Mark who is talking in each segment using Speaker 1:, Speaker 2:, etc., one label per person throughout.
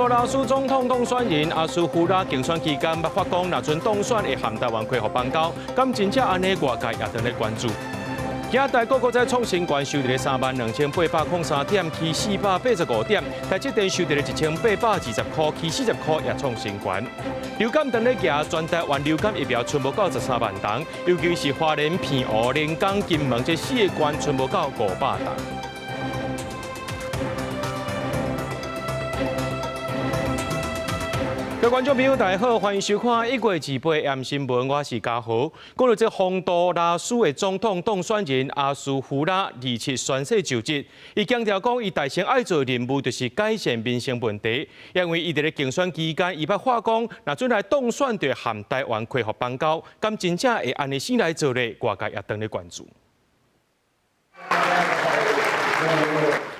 Speaker 1: 多拉斯总统当选人阿苏胡拉竞选期间，捌发讲若准当选会含台湾开放邦交，咁真正安尼外界也等咧关注。今台股再创新高，收伫32803点，去485点，台积电收伫咧1820块，去40块也创新高。流感等咧行，全台湾流感疫苗全部到13万人，尤其是花莲、屏湖、连江、金门这4个县全部到500人。各位观众朋友，大家好，欢迎收看1月28 AM 新闻，我是嘉豪。讲到这洪都拉斯的总统当选人阿苏胡拉27宣誓就职，伊强调讲，伊大先爱做任务就是改善民生问题，因为伊伫咧竞选期间，伊捌话讲，若准来当选就含台湾开放邦交，咁真正会安尼先来做咧，外界也等咧关注。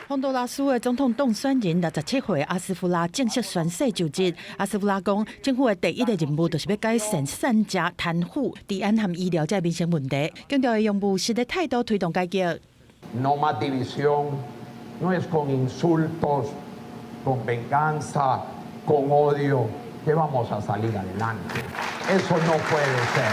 Speaker 2: 洪都拉斯的总统当选人67岁阿斯夫拉正式宣誓就职。阿斯夫拉讲，政府的第一个任务就是要改善产假、贪腐、治安和医疗这民生问题，强调会用务实的态度推动改革。
Speaker 3: No más división, no es con insultos, con venganza, con odio que vamos a salir adelante. Eso no puede ser.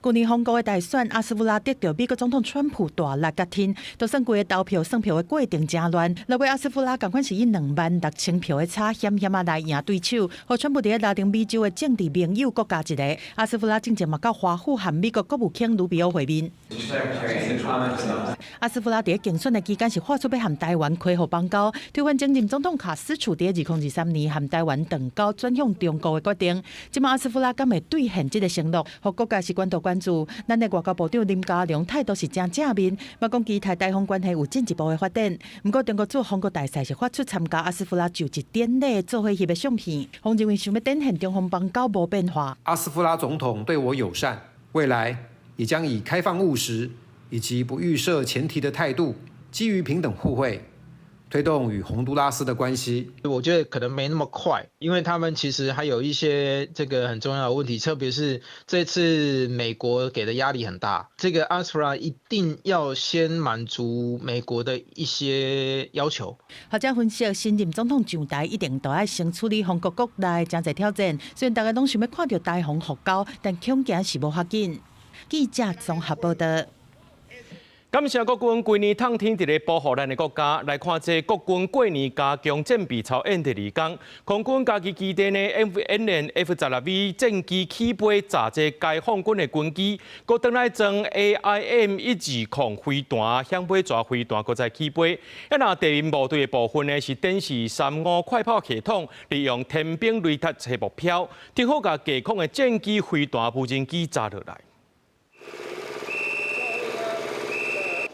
Speaker 2: 去年韩国的大选，阿斯夫拉得到美国总统川普大力决天，都算规个投票算票的过程真乱。落尾阿斯夫拉共款是以26000票的差险险来赢对手，和川普伫拉丁美洲的政治盟友各加一个。阿斯夫拉正嘛到华府和美国国务卿卢比奥会面。阿斯夫拉伫竞选的期间是发出要和台湾开放邦交，推翻前任总统卡斯楚伫2023年和台湾断交转向中国的决定。即马阿斯夫拉敢会兑现这个承诺，和国家是关注，咱的外交部长林佳龙态度是真正面，嘛讲期待台方关系有进一步的发展。不过中国驻韩国大使是发出参加阿斯夫拉就职典礼做会翕的相片，方认为想要展现中方邦交无变化。
Speaker 4: 阿斯夫拉总统对我友善，未来也将以开放务实以及不预设前提的态度，基于平等互惠，推动与洪都拉斯的关系。
Speaker 5: 我觉得可能没那么快，因为他们其实还有一些这个很重要的问题，特别是这次美国给的压力很大，这个阿斯夫拉一定要先满足美国的一些要求。
Speaker 2: 学者分析，新任总统上台一定都要先处理韩国国内真侪挑战，虽然大家拢想要看到台韩复交，但恐惊是无法紧。记者综合报道。
Speaker 1: 感谢国军规年通天伫咧保护咱的国家，来看这国军过年加强战备操演第2天，空军家己基地呢演练 F-16V 战机起飞炸这解放军的军机，搁转来装 AIM-120飞弹，向尾抓飞弹，搁再起飞。那地面部队的部分呢是展示35快炮系统，利用天兵雷达找目标，正好甲架空的战机、飞弹、无人机炸落来。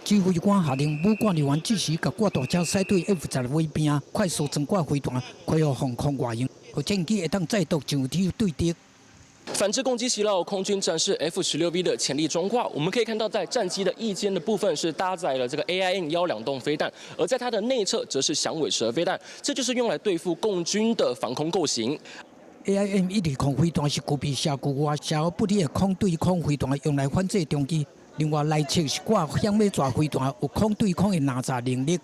Speaker 6: 指挥官下令武管人员即时甲挂大车驶对 F-16V 边，快速装挂飞弹，开予防空外用，互战机会当再度上天对敌。
Speaker 7: 反制攻击袭扰空军战士 F-16V 的潜力装挂，我们可以看到，在战机的翼尖的部分是搭载了这个 AIM-120洞飞弹，而在它的内侧则是响尾蛇飞弹，这就是用来对付共军的防空构型。
Speaker 6: AIM-120飞弹是具备射距外、射后不利的空对空飞弹，用来反制中机。另外，内侧是挂向尾抓飞弹，有空对空的拿炸能力。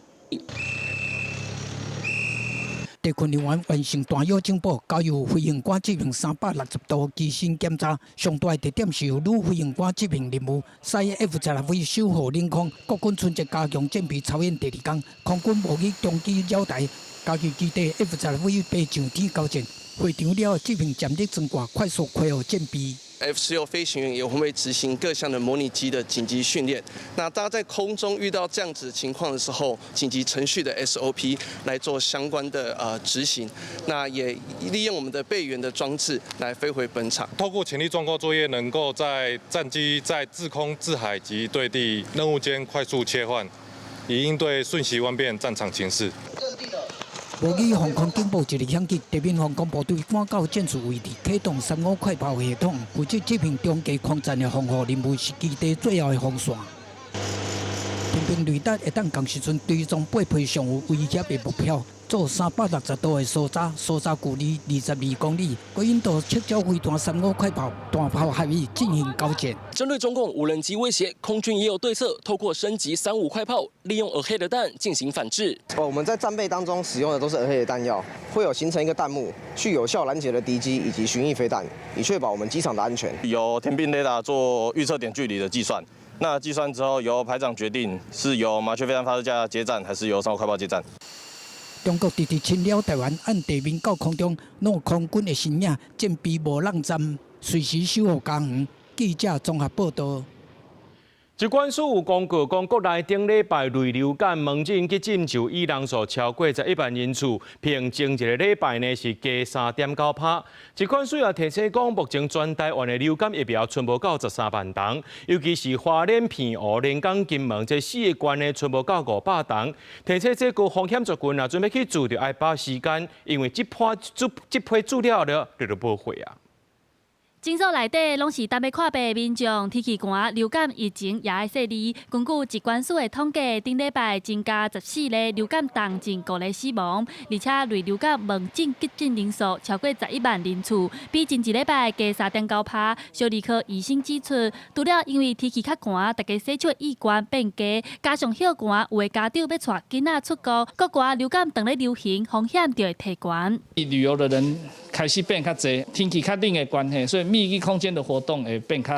Speaker 6: 地勤人员完成弹药警报，交由飞行官执行360度机身检查。上大的特点是由女飞行官执行任务，使 F-16V 守护领空。国军春节加强战备操演第2天，空军模拟中机绕台，加入基地 F-16V 飞上天交战。会场了执行战力增挂，快速开予战备。
Speaker 8: F-16飞行员也会执行各项的模拟机的紧急训练。那大家在空中遇到这样子情况的时候，紧急程序的 SOP 来做相关的执行。那也利用我们的备援的装置来飞回本场。
Speaker 9: 透过潜力装挂作业，能够在战机在制空、制海及对地任务间快速切换，以应对瞬息万变战场情势。
Speaker 6: 模拟防空警报一日响起，地面防空部队赶到战术位置，启动35快炮系统，负责执行中继空战的防护任务，是基地最后的防线。天兵雷达会当同时阵追踪8批上有威胁的目标。做360度的搜查，搜查距离22公里，国印度撤销飞弹35快炮，大炮协议进行交战。
Speaker 7: 针对中共无人机威胁，空军也有对策，透过升级35快炮，利用俄黑的弹进行反制。
Speaker 10: 我们在战备当中使用的都是俄黑的弹药，会有形成一个弹幕，去有效拦截了敌机以及巡弋飞弹，以确保我们机场的安全。
Speaker 11: 由天兵雷达做预测点距离的计算。那计算之后，由排长决定是由麻雀飞弹发射架接战，还是由35快炮接战。
Speaker 6: 中国直直侵扰台湾，按地面到空中，弄空军的身影，战备无浪站，随时守护家园。记者综合报道。
Speaker 1: 疾管署有公告讲，国内顶礼拜类流感门诊去诊就医人数超过11万人次，平均一个礼拜呢是加3.9%。疾管署也提醒讲，目前全台湾的流感疫苗全部到13万筒，尤其是花莲、澎湖、连江、金门这4个县呢，全部到500筒。提醒这个风险族群啊，准备去住就要把时间，因为这批资料了就无会啊。
Speaker 12: 诊所内底拢是特别看病的民众，天气寒，流感疫情也爱细腻。根据疾管署的统计，顶礼拜增加14例流感重症个例死亡，而且类流感门诊急诊人数超过11万人次，比前一礼拜加3.9%。小儿科医生指出，除了因为天气较寒，大家洗手意愿变低，加上休寒，有的家长要带囡仔出国，国外流感当咧流行，风险就会提悬。
Speaker 13: 旅游的人开始变较侪，天气较冷的关系，所以密闭空间的活动会变较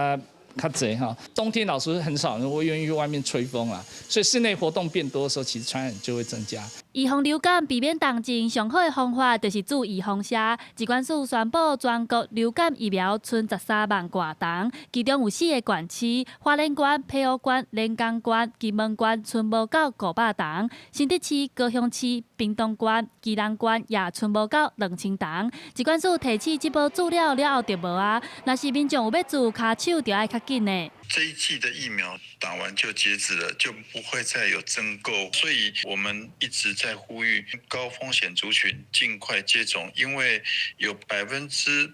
Speaker 13: 侪哈。冬天老师很少人会愿意去外面吹风啦，所以室内活动变多的时候，其实传染就会增加。
Speaker 12: 预防流感、避免重症，上好的方法就是注意放射。疾管署宣布，全国流感疫苗剩13万多筒，其中有4个县市：花莲县、澎湖县、连江县、金门县，剩无到500筒；新竹市、高雄市、屏东县、基隆县也剩无到2000筒。疾管署提起这波资料了后就无啊，若是民众有要做卡手，就要较紧的。
Speaker 14: 这一季的疫苗打完就截止了，就不会再有增购，所以我们一直在呼吁高风险族群尽快接种，因为有80%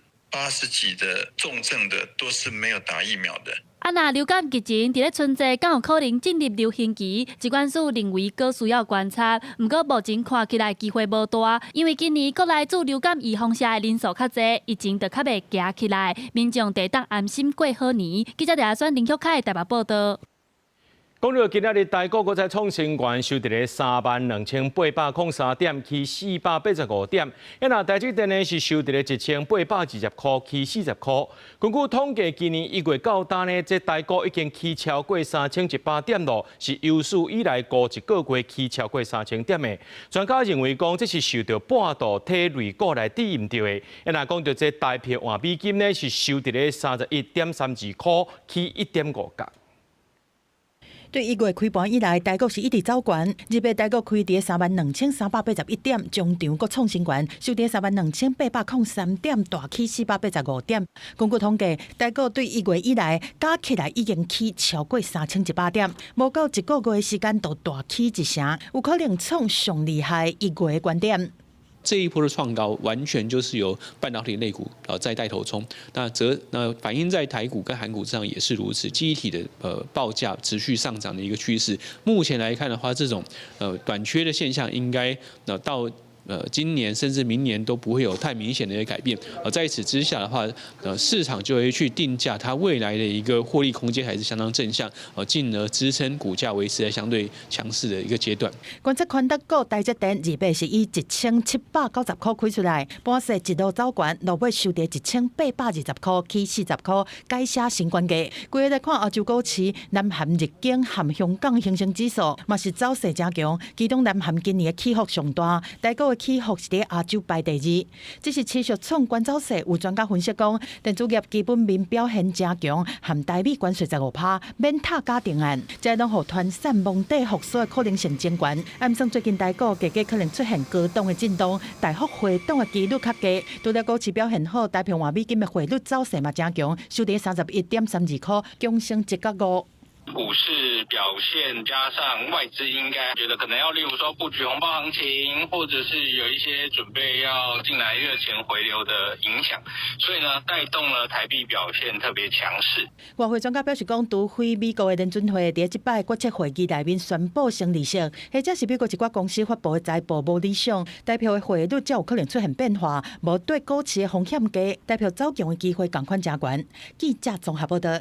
Speaker 14: 几的重症的都是没有打疫苗的。
Speaker 12: 若流感疫情伫咧春节，敢有可能进入流行期？疾管署认为阁需要观察，不过目前看起来机会无大，因为今年国内做流感预防射的人数较侪，疫情就较袂行起来，民众得当安心过好年。记者陈选林旭凯台北报道。
Speaker 1: 讲到今仔日台股，搁再创新高，收伫咧32803点，去485点。那台积电呢是收伫咧1820块，去40块。根据统计，今年1月到单呢，这台股已经去超过3100点咯，是有史以来过一个月去超过3000点的。专家认为讲，这是受到半导体类股来抵引着的。那讲到这台币换美金呢，是收伫咧31.32块，去1.5角。
Speaker 2: 对1月开盘以来，台股是一直走悬，日内台股开伫32381点，中场阁创新高，收伫32803点，大起485点。根据统计，台股对1月以来加起来已经起超过3100点，无到一个月的时间就大起一成，有可能创上厉害1月的高点。
Speaker 15: 这一波的创高完全就是由半导体类股在带头冲，那反映在台股跟韩股上也是如此，记忆体的报价持续上涨的一个趋势。目前来看的话，这种短缺的现象应该到今年甚至明年都不会有太明显的一个改变。在此之下的话，市场就会去定价它未来的一个获利空间还是相当正向，进而支撑股价维持在相对强势的一个阶段。
Speaker 2: 观测宽达股台积电日内是以1790块开出来，盘势一路走悬，落尾收伫1820块，起40块，改写新关价。规个来看，欧洲股市，南韩、日经和香港恒生指数嘛是走势正强，其中南韩今年的起伏上大，台股起伏是伫亚洲排第2，这是持续创关走势。有专家分析讲，电子业基本面表现正强，含台币关税15%，免塔假定案，这拢互团散蒙底复苏的可能性增悬。暗算最近台股价格可能出现高档的震动，大幅回档的几率较低。除了股市表现好，台币换美金的汇率走势嘛正强，收伫31.32块，强升1.5%。
Speaker 16: 股市表现加上外资应该觉得可能要，例如说布局红包行情，或者是有一些准备要进来热钱回流的影响，所以呢，带动了台币表现特别强势。
Speaker 2: 外汇专家表示讲，除非美国的联准会在这摆决策会议内面宣布升利息，或者是美国一寡公司发布的财报无理想，代表的汇率才有可能出现变化，无对股市的风险低，代表走强的机会同款加悬。记者综合报道。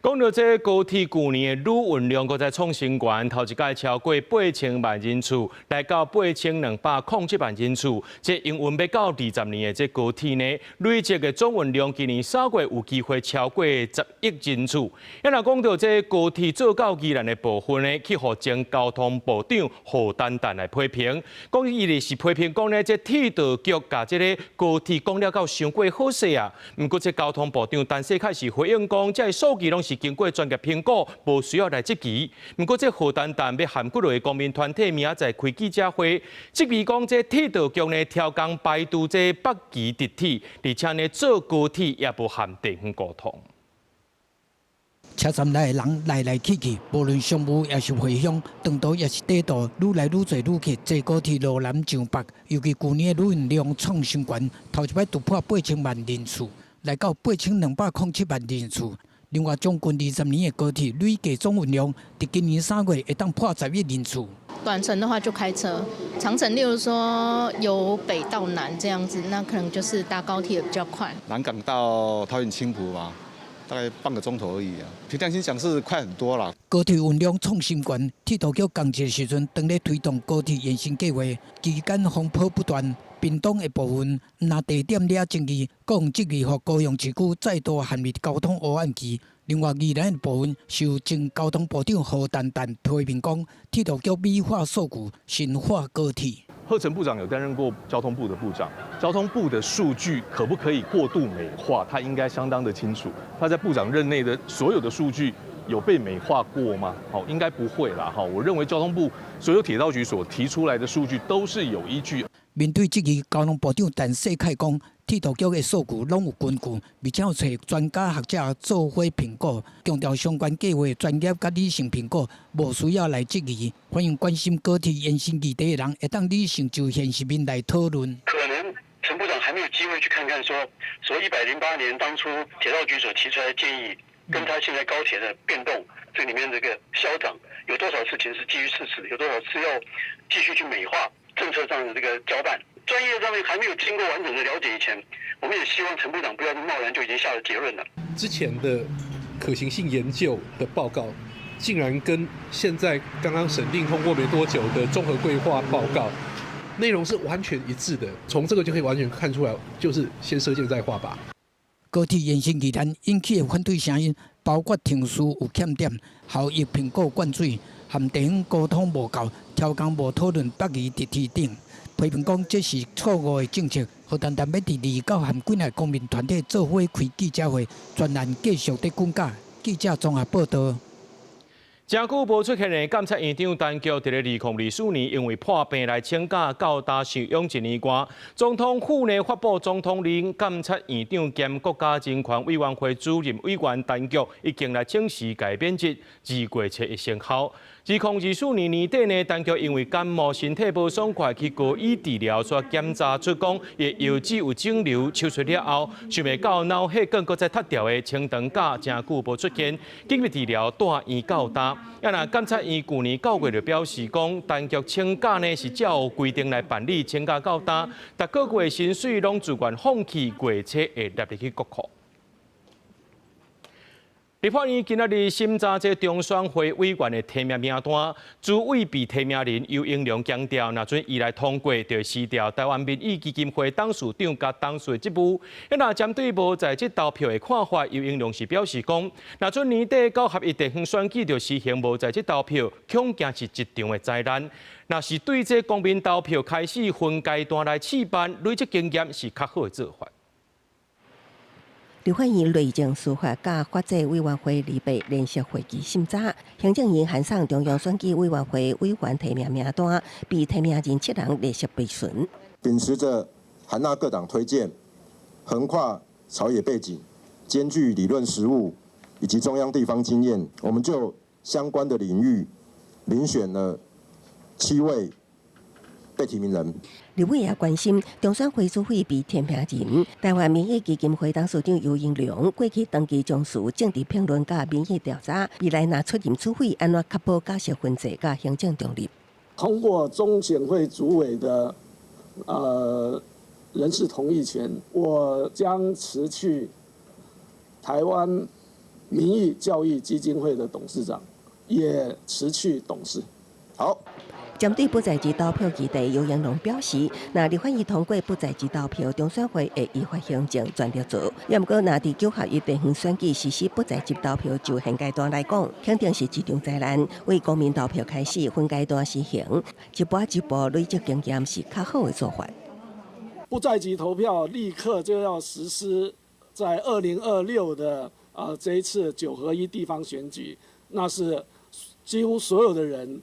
Speaker 1: 讲到这高铁去年的旅运量，搁在创新高，头一届超过8000万人次，来到8207万人次。这营运要到20年的这高铁呢，累积的总运量今年3月有机会超过10亿人次。若讲到这高铁做到宜兰的部分呢，去互前交通部长何丹丹来批评，讲伊咧是批评讲呢，这铁道局甲这个高铁讲了到伤过好势啊。毋过这交通部长陈世凯是回应讲，这数据拢是经过专业评估，无需要来质疑。不过，这何丹丹要含几落的公民团体明仔载开记者会，质疑讲这铁道局呢超工排除这北宜直铁，而且呢做高铁也无含地方沟通。
Speaker 6: 车站内的人来来去去，无论商务也是回乡，长途也是短途，愈来愈侪旅客坐高铁路南上北，尤其去年的旅运量创新高，头一摆突破8000万人次，来到8207万人次。另外，将近20年的高铁累计总运量，伫今年3月会当破10亿人次。
Speaker 17: 短程的话就开车，长程例如说由北到南这样子，那可能就是搭高铁比较快。
Speaker 18: 南港到桃园青埔嘛，大概半个钟头而已啊。凭良心讲是快很多啦。
Speaker 6: 高铁运量创新高，铁道局同一时阵正咧推动高铁延伸计划，期间风波不断。屏东的部分拿地点惹争议，讲质疑，互高雄市区再度陷入交通黑暗期。另外，宜兰的部分受前交通部长何丹丹批评讲，铁道局美化数据，神化高铁。
Speaker 19: 贺成部长有担任过交通部的部长，交通部的数据可不可以过度美化？他应该相当的清楚。他在部长任内的所有的数据有被美化过吗？好，应该不会啦。哈，我认为交通部所有铁道局所提出来的数据都是有依据。
Speaker 6: 面对质疑，交通部长陈世凯讲，铁道局的数据拢有根据，而且有找专家学者做伙评估，强调相关计划专业甲理性评估，无需要来质疑。欢迎关心高铁延伸议题的人，会当理性就现实面来讨论。
Speaker 20: 可能陈部长还没有机会去看看说108年当初铁道局所提出来的建议，跟他现在高铁的变动，这里面这个消长有多少事情是基于事实，有多少是要继续去美化。政策上的这个交办，专业上面还没有经过完整的了解以前，我们也希望陈部长不要贸然就已经下了结论了。
Speaker 21: 之前的可行性研究的报告，竟然跟现在刚刚审定通过没多久的综合规划报告内容是完全一致的。从这个就可以完全看出来，就是先射箭再画靶。
Speaker 6: 高铁延伸议案引起的反对声音，包括停驶有欠点、效益评估灌水。含地方沟通无够，超工无讨论北宜直铁等，批评讲这是错误的政策。何丹丹要伫29含几个公民团体做伙开记者会，专栏继续在讲解。记者综合报道。
Speaker 1: 真久无出现的监察院长陈菊，伫咧2024年因为破病来请假到大受养1年多。总统府呢发布总统令，监察院长兼国家人权委员会主任委员陈菊已经来请示改免职，2月7日生效。2024年年底呢，陈菊因为感冒身体无爽快，去国医治疗，所检查出讲伊腰子有肿瘤，手术了后，想袂到脑血管搁再塌掉的，请长假真久无出现，紧急治疗带院到大。那监察院去年9月就表示讲，陈菊请假呢是照规定来办理，请假到大，逐个月薪水拢自愿放弃，月初会纳入去国库。立法院今仔日审查这中选会委员的提名名单，诸位被提名人尤英良强调，若准伊来通过，就辞掉台湾民意基金会董事长甲董事的职务。那针对无在这投票的看法，尤英良是表示讲，若准年底到合一地方选举就实行无在这投票，恐惊是一场的灾难。若是对这公民投票开始分阶段来试办，累积经验是较好的做法。
Speaker 22: 立法院内政司法甲法制委员会2月联席会议审查，行政院函送中央选举委员会委员提名名单，被提名人7人列席备询。
Speaker 23: 秉持着含纳各党推荐、横跨朝野背景、兼具理论实务、以及中央地方经验，我们就相关的领域遴选了7位被提名人。
Speaker 22: 立委也关心中选会主委被填名人，台湾民意基金会董事长游盈良过去长期从事政治评论甲民意调查，未来若出任主委，安怎确保假设分制甲行政中立？
Speaker 3: 通过中选会主委的人事同意权，我将辞去台湾民意教育基金会的董事长，也辞去董事。好。
Speaker 22: 针对不在职投票议题，游盈良表示，若立法院通过不在职投票，中选会会依法行政全力做。也毋过，若伫9合1地方选举实施不在职投票，就现阶段来讲，肯定是一场灾难。为公民投票开始分阶段实行，一步一步累积经验是较好的做法。
Speaker 3: 不在籍投票立刻就要实施，在2026的这一次9合1地方选举，那是几乎所有的人。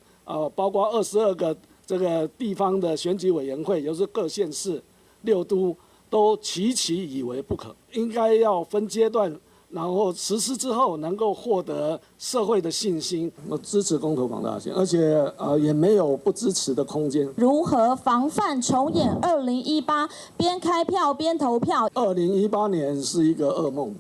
Speaker 3: 包括22个这个地方的选举委员会，也就是各县市、6都，都齐以为不可，应该要分阶段，然后实施之后能够获得社会的信心。我支持公投绑大选，而且也没有不支持的空间。
Speaker 4: 如何防范重演2018边开票边投票
Speaker 3: ？2018年是一个噩梦，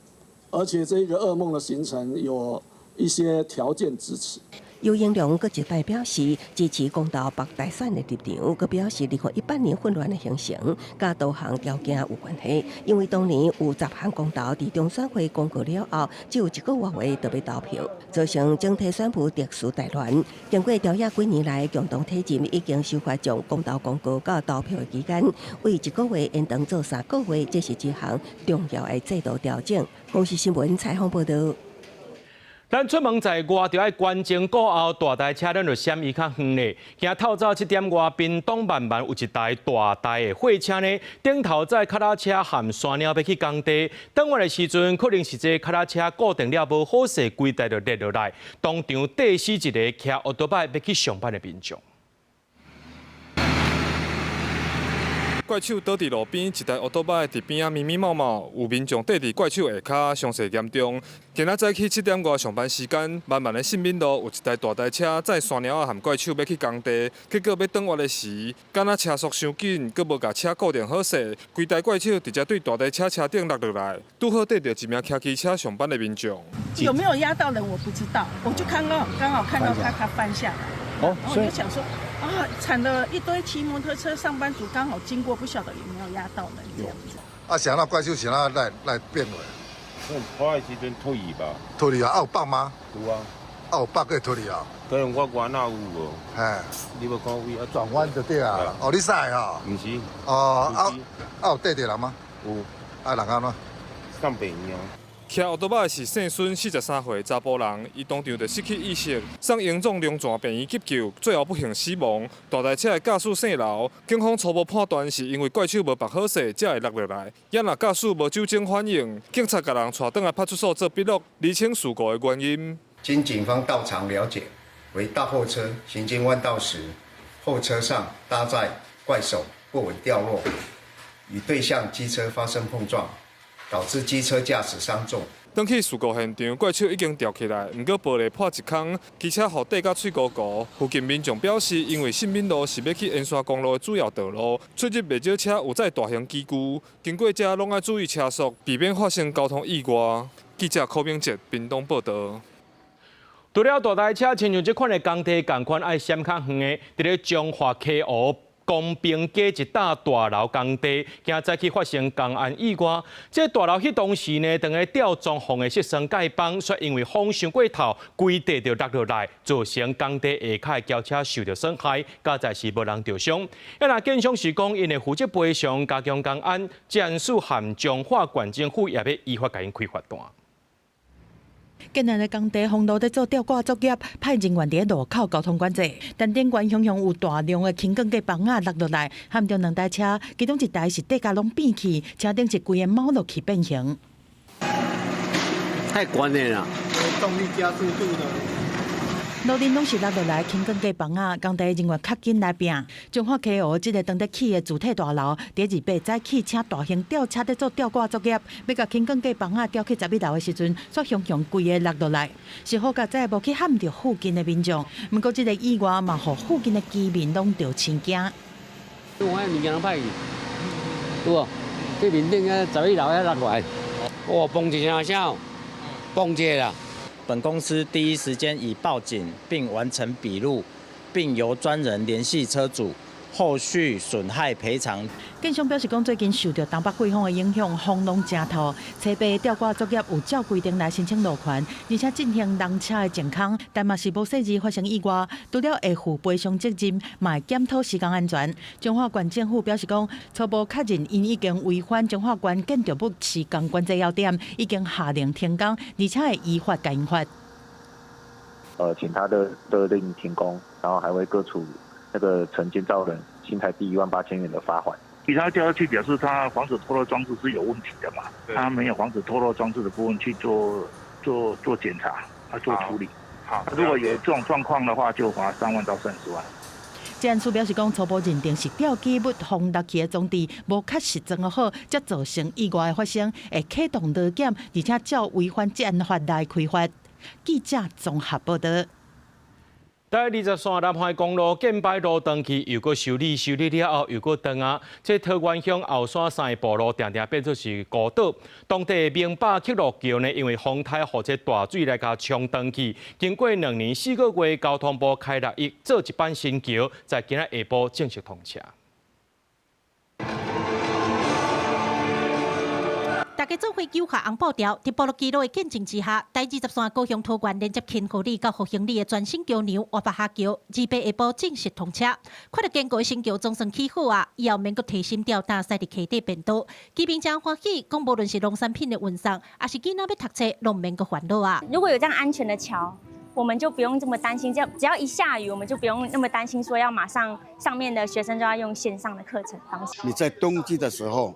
Speaker 3: 而且这个噩梦的形成有一些条件支持。
Speaker 22: 游盈良阁一代表示支持公投北大选的立场，阁表示2018年混乱的形成，甲多项条件有关系。因为当年有10项公投伫中选会公告了后，只有1个月内就要投票，造成整体选务特殊大乱。经过调查几年来共同体制，已经修法将公投公告到投票的期间，为1个月延长做3个月，这是一项重要的制度调整。公视新闻采访报道。
Speaker 1: 咱出门在外，就要关前过后，大台车咱就闪伊较远咧。行透早7点外，屏东慢慢有一台大台的货车呢，顶头载脚踏车含山鸟要去工地，等我的时阵，可能是这脚踏车固定了无好势，规台就跌落来，当场跌死一个骑奥多摆要去上班的民众。
Speaker 9: 怪手倒伫路边，一台奥多摆伫边仔咪咪冒冒，有民众缀伫怪手下骹，伤势严重。今仔早起7点外上班时间，慢慢的信民路有一台大台车载山鸟含怪手要去工地，结果要转弯的时，敢若车速伤紧，佮无甲车固定好势，规台怪手直接对大台车车顶落落来，拄好缀着一名骑机车上班的民众。
Speaker 5: 有没有压到人我不知道，我就刚好看到他翻下来，我就想说。惨了一堆骑摩托车上班族刚好经过，不晓得有没有压到人这样子。
Speaker 24: 想到怪兽想到来变为。
Speaker 25: 跑的时阵脱离吧。
Speaker 24: 脱离啊？有放吗？
Speaker 25: 有啊。
Speaker 24: 有放个脱离啊？
Speaker 25: 可能我原那有无？
Speaker 24: 嘿。
Speaker 25: 你无看有啊？
Speaker 24: 转弯就对啊。哦，你赛哈？
Speaker 25: 唔是。
Speaker 24: 有对着人吗？
Speaker 25: 有。
Speaker 24: 人安怎？
Speaker 25: 上北面啊。
Speaker 9: 骑奥多摆的是姓孙，43岁查甫人，伊当场就失去意识，送严重龙泉病院急救，最后不幸死亡。大台车的驾驶姓刘，警方初步判断是因为怪手无绑好势，才会落落来。也若驾驶无酒精反应，警察甲人带倒来派出所做笔录，厘清事故的原因。
Speaker 26: 经警方到场了解，为大货车行经弯道时，后车上搭载怪手不稳掉落，与对向机车发生碰撞。导致机车驾驶伤重。
Speaker 9: 登去事故现场，怪手已经吊起来，不过玻璃破一空，机车后底甲脆糊糊。附近民众表示，因为信民路是要去延山公路的主要道路，出入袂少车有载大型机具，经过这拢要注意车速，避免发生交通意外。记者柯明哲，屏东报道。除了大台车，亲像这款的工地同款爱闪较远的，伫咧彰化溪湖。公平街一搭大楼工地，今早起发生工案意外。这大楼迄当时呢，当个吊装潢的设双盖板，却因为风伤过头，规地就落落来，造成工地下骹的轿车受到损害，加在是无人受伤。要若警方是讲，因会负责赔偿加强工案，检署含彰化县政府也要依法甲因开罚单。
Speaker 2: 今日的工地封路在做吊挂作业，派人员伫路口交通管制，但顶悬向有大量的轻钢架棒落落来，撼着2台车，其中一台是底架拢变去，车顶一规个猫落去变形。
Speaker 27: 太悬了啦！
Speaker 3: 动力加速度的。
Speaker 2: 路人拢是落落来轻更加房啊，工地人员较紧来拼。彰化溪湖这个当得起的主体大楼，第28早起请大型吊车在做吊挂作业，要甲轻更加房啊吊去11楼的时阵，煞熊熊规个落落来，是好在再无去撼着附近的民众。不过这个意外嘛，互附近的居民拢着心惊。
Speaker 7: 我遐物件拢歹去，有无？这面顶啊11楼遐落来，哇，崩一声啥？崩一啦！
Speaker 8: 本公司第一时间已报警并完成笔录，并由专人联系车主，后续损害赔偿。
Speaker 2: 警方表示讲，最近受到东北季风的影响，风浪真大，车牌吊挂作业有照规定来申请路权，而且进行人车的健康，但嘛是无细致发生意外，除了会负赔偿责任，嘛会检讨施工安全。彰化县政府表示讲，初步确认因已经违反彰化县建筑物施工管制要点，已经下令停工，而且会依法改罚。
Speaker 10: 请他的令停工，然后还会各处那个承建造人新台币18000元的罚款。
Speaker 11: 其他调查去表示，他防止脱落装置是有问题的嘛？他没有防止脱落装置的部分去做检查，做处理。好，如果有这种状况的话，就罚3万到30万。
Speaker 2: 检案署表示讲，初步认定是吊机物放落去的装置无确实装好，才造成意外的发生，会启动劳检，而且照违反治安法来开罚。记者综合报道。
Speaker 1: 第23南海公路建摆路长期又搁修理了后又搁断啊！这桃园乡后山山的步路常常变作是孤岛。当地明北克洛桥呢，因为风台或者大水来甲冲断去，经过2年4个月，交通部开6亿做一班新桥，在今仔下晡正式通车。
Speaker 13: 大家做伙揪下红布条，伫部落基路的见证之下，第23高雄桃园连接轻河里到复兴里的全新桥梁活白下桥，28下晡正式通车。看到坚固的新桥总算起好啊，以后免阁提心吊胆驶伫溪底变道。居民真欢喜，讲无论是农产品的运送，还是囡仔要读册，拢免阁烦恼啊。
Speaker 14: 如果有这样安全的桥，我们就不用这么担心，只要一下雨，我们就不用那么担心说要马上上面的学生就要用线上的课程方式。
Speaker 27: 你在冬季的时候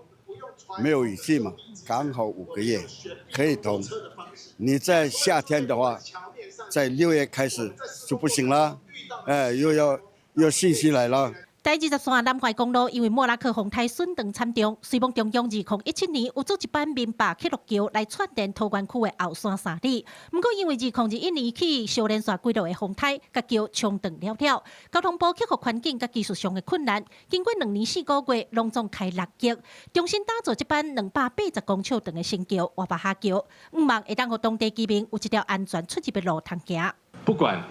Speaker 27: 没有雨季嘛，刚好5个月可以通。你在夏天的话，在6月开始就不行了，又信息来了。
Speaker 13: 第23南海公路因为莫拉克风台损断惨重，虽望中央2017年有做一班明白克洛桥来串联桃园区的后山3里，不过因为2021年起小连续几路的风台，甲桥冲断了。交通部克服环境甲技术上的困难，经过2年4个月，隆重开6亿，重新打造一班280公尺长的新桥活白下桥，希望会当互当地居民有一条安全出入的路通行。
Speaker 28: 不管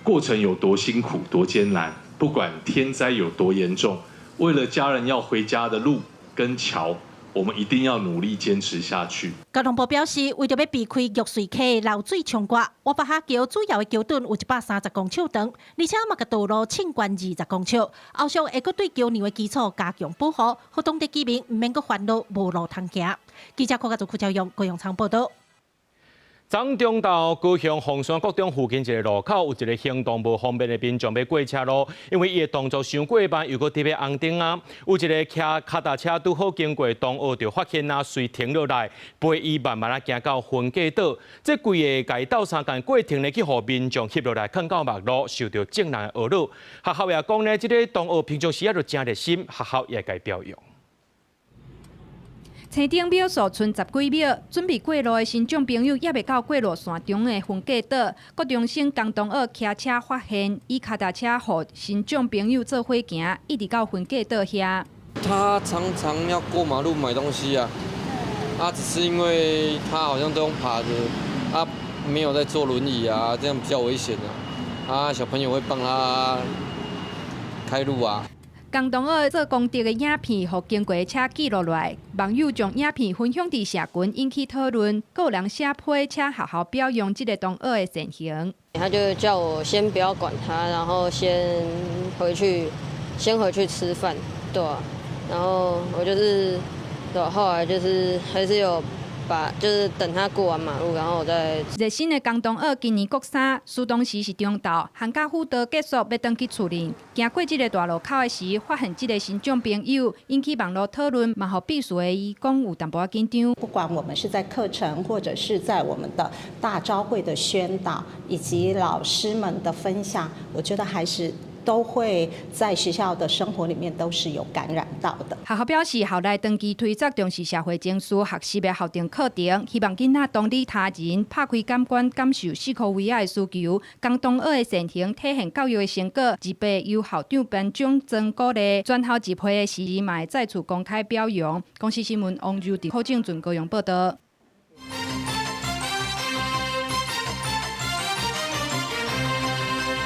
Speaker 28: 过程有多辛苦、多艰难，不管天灾有多严重，为了家人要回家的路跟桥，我们一定要努力坚持下去。
Speaker 13: 交通部表示，为着要避开玉水溪的漏水冲刮，活白下桥主要的桥墩有130公尺长，而且嘛个道路倾悬20公尺，后续会阁对桥梁的基础加强保护，互当地居民唔免阁烦恼无路通行。记者柯家做邱朝阳、高雄仓报道。
Speaker 1: 彰中到高雄凤山国中附近一个路口，有一个行动不方便的民众要过车路，因为伊的动作伤过慢，又搁特别红灯啊。有一个骑脚踏车拄好经过东澳，就发现啊，随停落来，陪伊慢慢行到分界岛。这规个街道三间过程呢，去互民众翕落来，看到马路，受到众人的恶扰。学校也讲呢，这个东澳平常时啊就真热心，学校也该表扬。
Speaker 29: 青顶秒数剩10几秒，准备过路的新众朋友也未到过路线中的分界岛，高中生江东二骑车发现，以脚踏车和新众朋友做伙行，一直到分界岛遐。
Speaker 30: 他常常要过马路买东西啊，只是因为他好像都用爬的，没有在坐轮椅啊，这样比较危险啊。小朋友会帮他开路啊。
Speaker 29: 江东二做公敌的影片，互经过的车记录落来，网友将影片分享至社群，引起讨论。有人写批且好好表扬这个东二的善行。
Speaker 31: 他就叫我先不要管他，然后先回去吃饭，对啊。然后我就是，对，后来就是还是有就是等他过完马路，然后我再。
Speaker 29: 热心的江东二今年国三，苏当时是中昼，寒假辅导结束要回去厝里，行过这个大路口的时，发现这个新疆朋友，引起网络讨论，嘛，互避暑的伊讲有淡薄紧张。
Speaker 4: 不管我们是在课程，或者是在我们的大招会的宣导，以及老师们的分享，我觉得还是。都会在学校的生活里面都是有感染到的。
Speaker 29: 学校表示，后来长期推动重视社会情绪学习的校定课程，希望囡仔同理他人，拍开感官，感受4科维亚的需求。江东二的善行体现教育的成果，一辈由校长颁奖真鼓励，转校一批的时嘛会再次公开表扬。公司新闻王柔伫柯正俊高雄报道。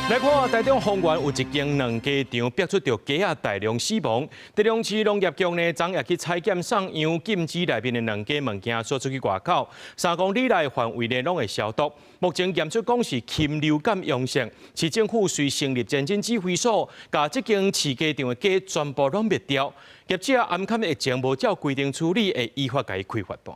Speaker 1: 来看台中丰原有一间两家场逼出着鸡仔大量死亡，台中市农业局呢昨夜去采检送样，禁止内面的两家物件送出去外口，3公里内范围内拢会消毒。目前验出讲是禽流感阳性，市政府遂成立前诊指挥所，把这间饲鸡场的鸡全部拢灭掉。业者暗砍疫情无照规定处理，会依法给开罚单。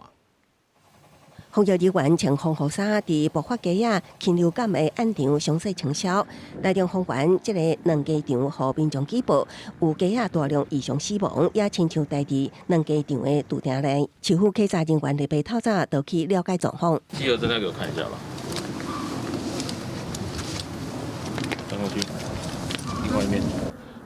Speaker 22: 防疫人员穿防护衫，伫爆发鸡仔禽流感的案场详细清消。台中丰原这个两家场，互民众举报有鸡仔大量异常死亡，也亲像在伫两家场的赌厅内。市府稽查人员礼拜透早就去了解状况。
Speaker 28: 集合资料给我看一下吧。转过去，另外一面。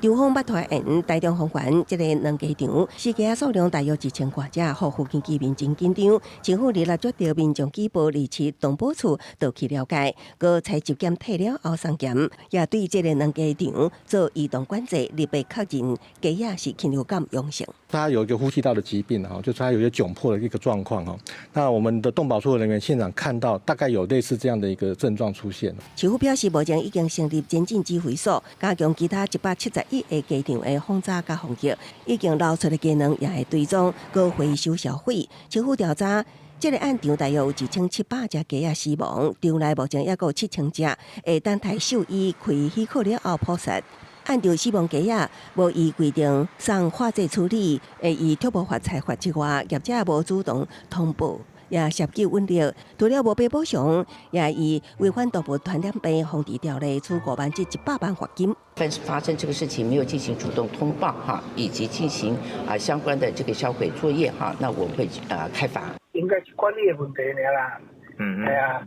Speaker 22: 长风捌团员台中丰原这个两家场，死鸡仔数量大约1000多只，互附近居民真紧张。政府立即接到民众举报，立即动保处就去了解，搁采集检体了后送检，也对这个两家场做移动管制，立即确认鸡仔是禽流感阳性。
Speaker 6: 它有一个呼吸道的疾病哈，就是它有一个窘迫的一个状况哈。那我们的动保处的人员现场看到，大概有类似这样的一个症状出现。
Speaker 22: 市府表示，目前已经成立前诊指挥所，加强其他171个鸡场的轰炸甲防疫，已经捞出的鸡卵也会追踪，搁回收销毁。市府调查。这个案场大约有1700只鸡仔死亡，场内目前也有7000只，会等待兽医开许可了后捕杀。按照死亡鸡仔无依规定送化制处理，会以特别法裁罚之外，业者无主动通报，也涉及稳定，除了无被补偿，也以违反动物传染病防治条例处5万至100万罚金。
Speaker 12: 但是发生这个事情没有进行主动通报哈，以及进行相关的这个销毁作业哈，那我们会开罚。
Speaker 15: 应该是管理的问题啦。系啊，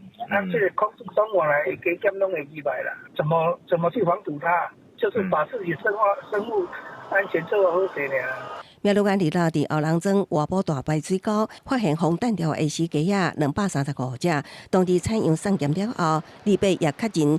Speaker 15: 这个空中往来给监弄会意外啦，怎么去防堵它？就是把自己生物安全做好些呢。
Speaker 22: 苗栗县日落伫后龙庄外埔大排水沟发现红弹条 A 死鸡仔235只，当地采样送检了后，立即也确认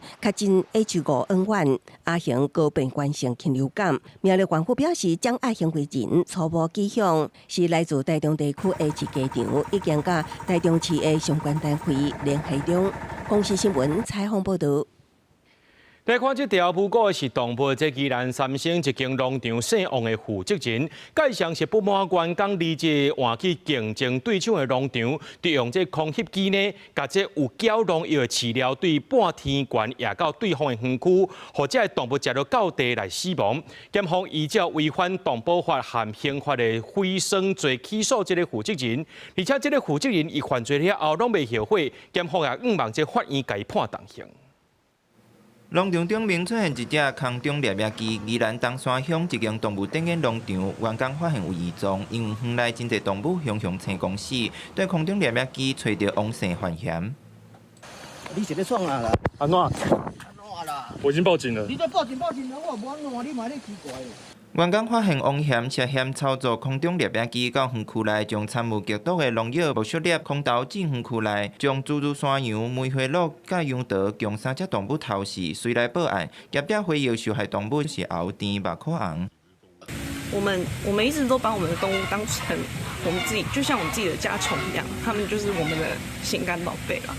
Speaker 22: H5N1阿型高病原性禽流感。苗栗县府表示，将爱行为人初步迹象是来自台中地区的一鸡场，已经甲台中市的相关单位联系中。公司新闻采访报道。
Speaker 1: 来看这条报告是动报，这宜兰三星一间农场姓王的负责人，介绍是不满员工离职换去竞争对手的农场，利用这空吸机呢，把这有胶农药的饲料对半天悬压到对方的园区，或者动物食到到地来死亡。检方依照违反动保法和刑法的毁损罪起诉这个负责人，而且这个负责人伊犯罪了后拢未后悔，检方也希望这法院该判重刑。
Speaker 16: 农场中明出现一只空中猎猎机，宜兰东山乡一间动物展演农场，员工发现有异状，因为园内真侪动物熊熊青公司，对空中猎猎机找到王姓犯嫌。
Speaker 17: 你是咧创啊啦？
Speaker 15: 安怎？安
Speaker 17: 怎啦？
Speaker 15: 我已经报警了。
Speaker 17: 你在报警了，我无安怎，你嘛咧奇怪。
Speaker 16: 员工发现王嫌涉嫌操作空中猎猎机到园区内，将参与剧毒的农药无削粒空投进园区内，将猪猪山羊、梅花鹿、甲羊桃共3只动物偷袭，随来报案。业者回忆受害动物是獒甜、目壳红。
Speaker 18: 我们一直都把我们的动物当成我们自己，就像我们自己的家宠一样，他们就是我们的心肝宝贝了。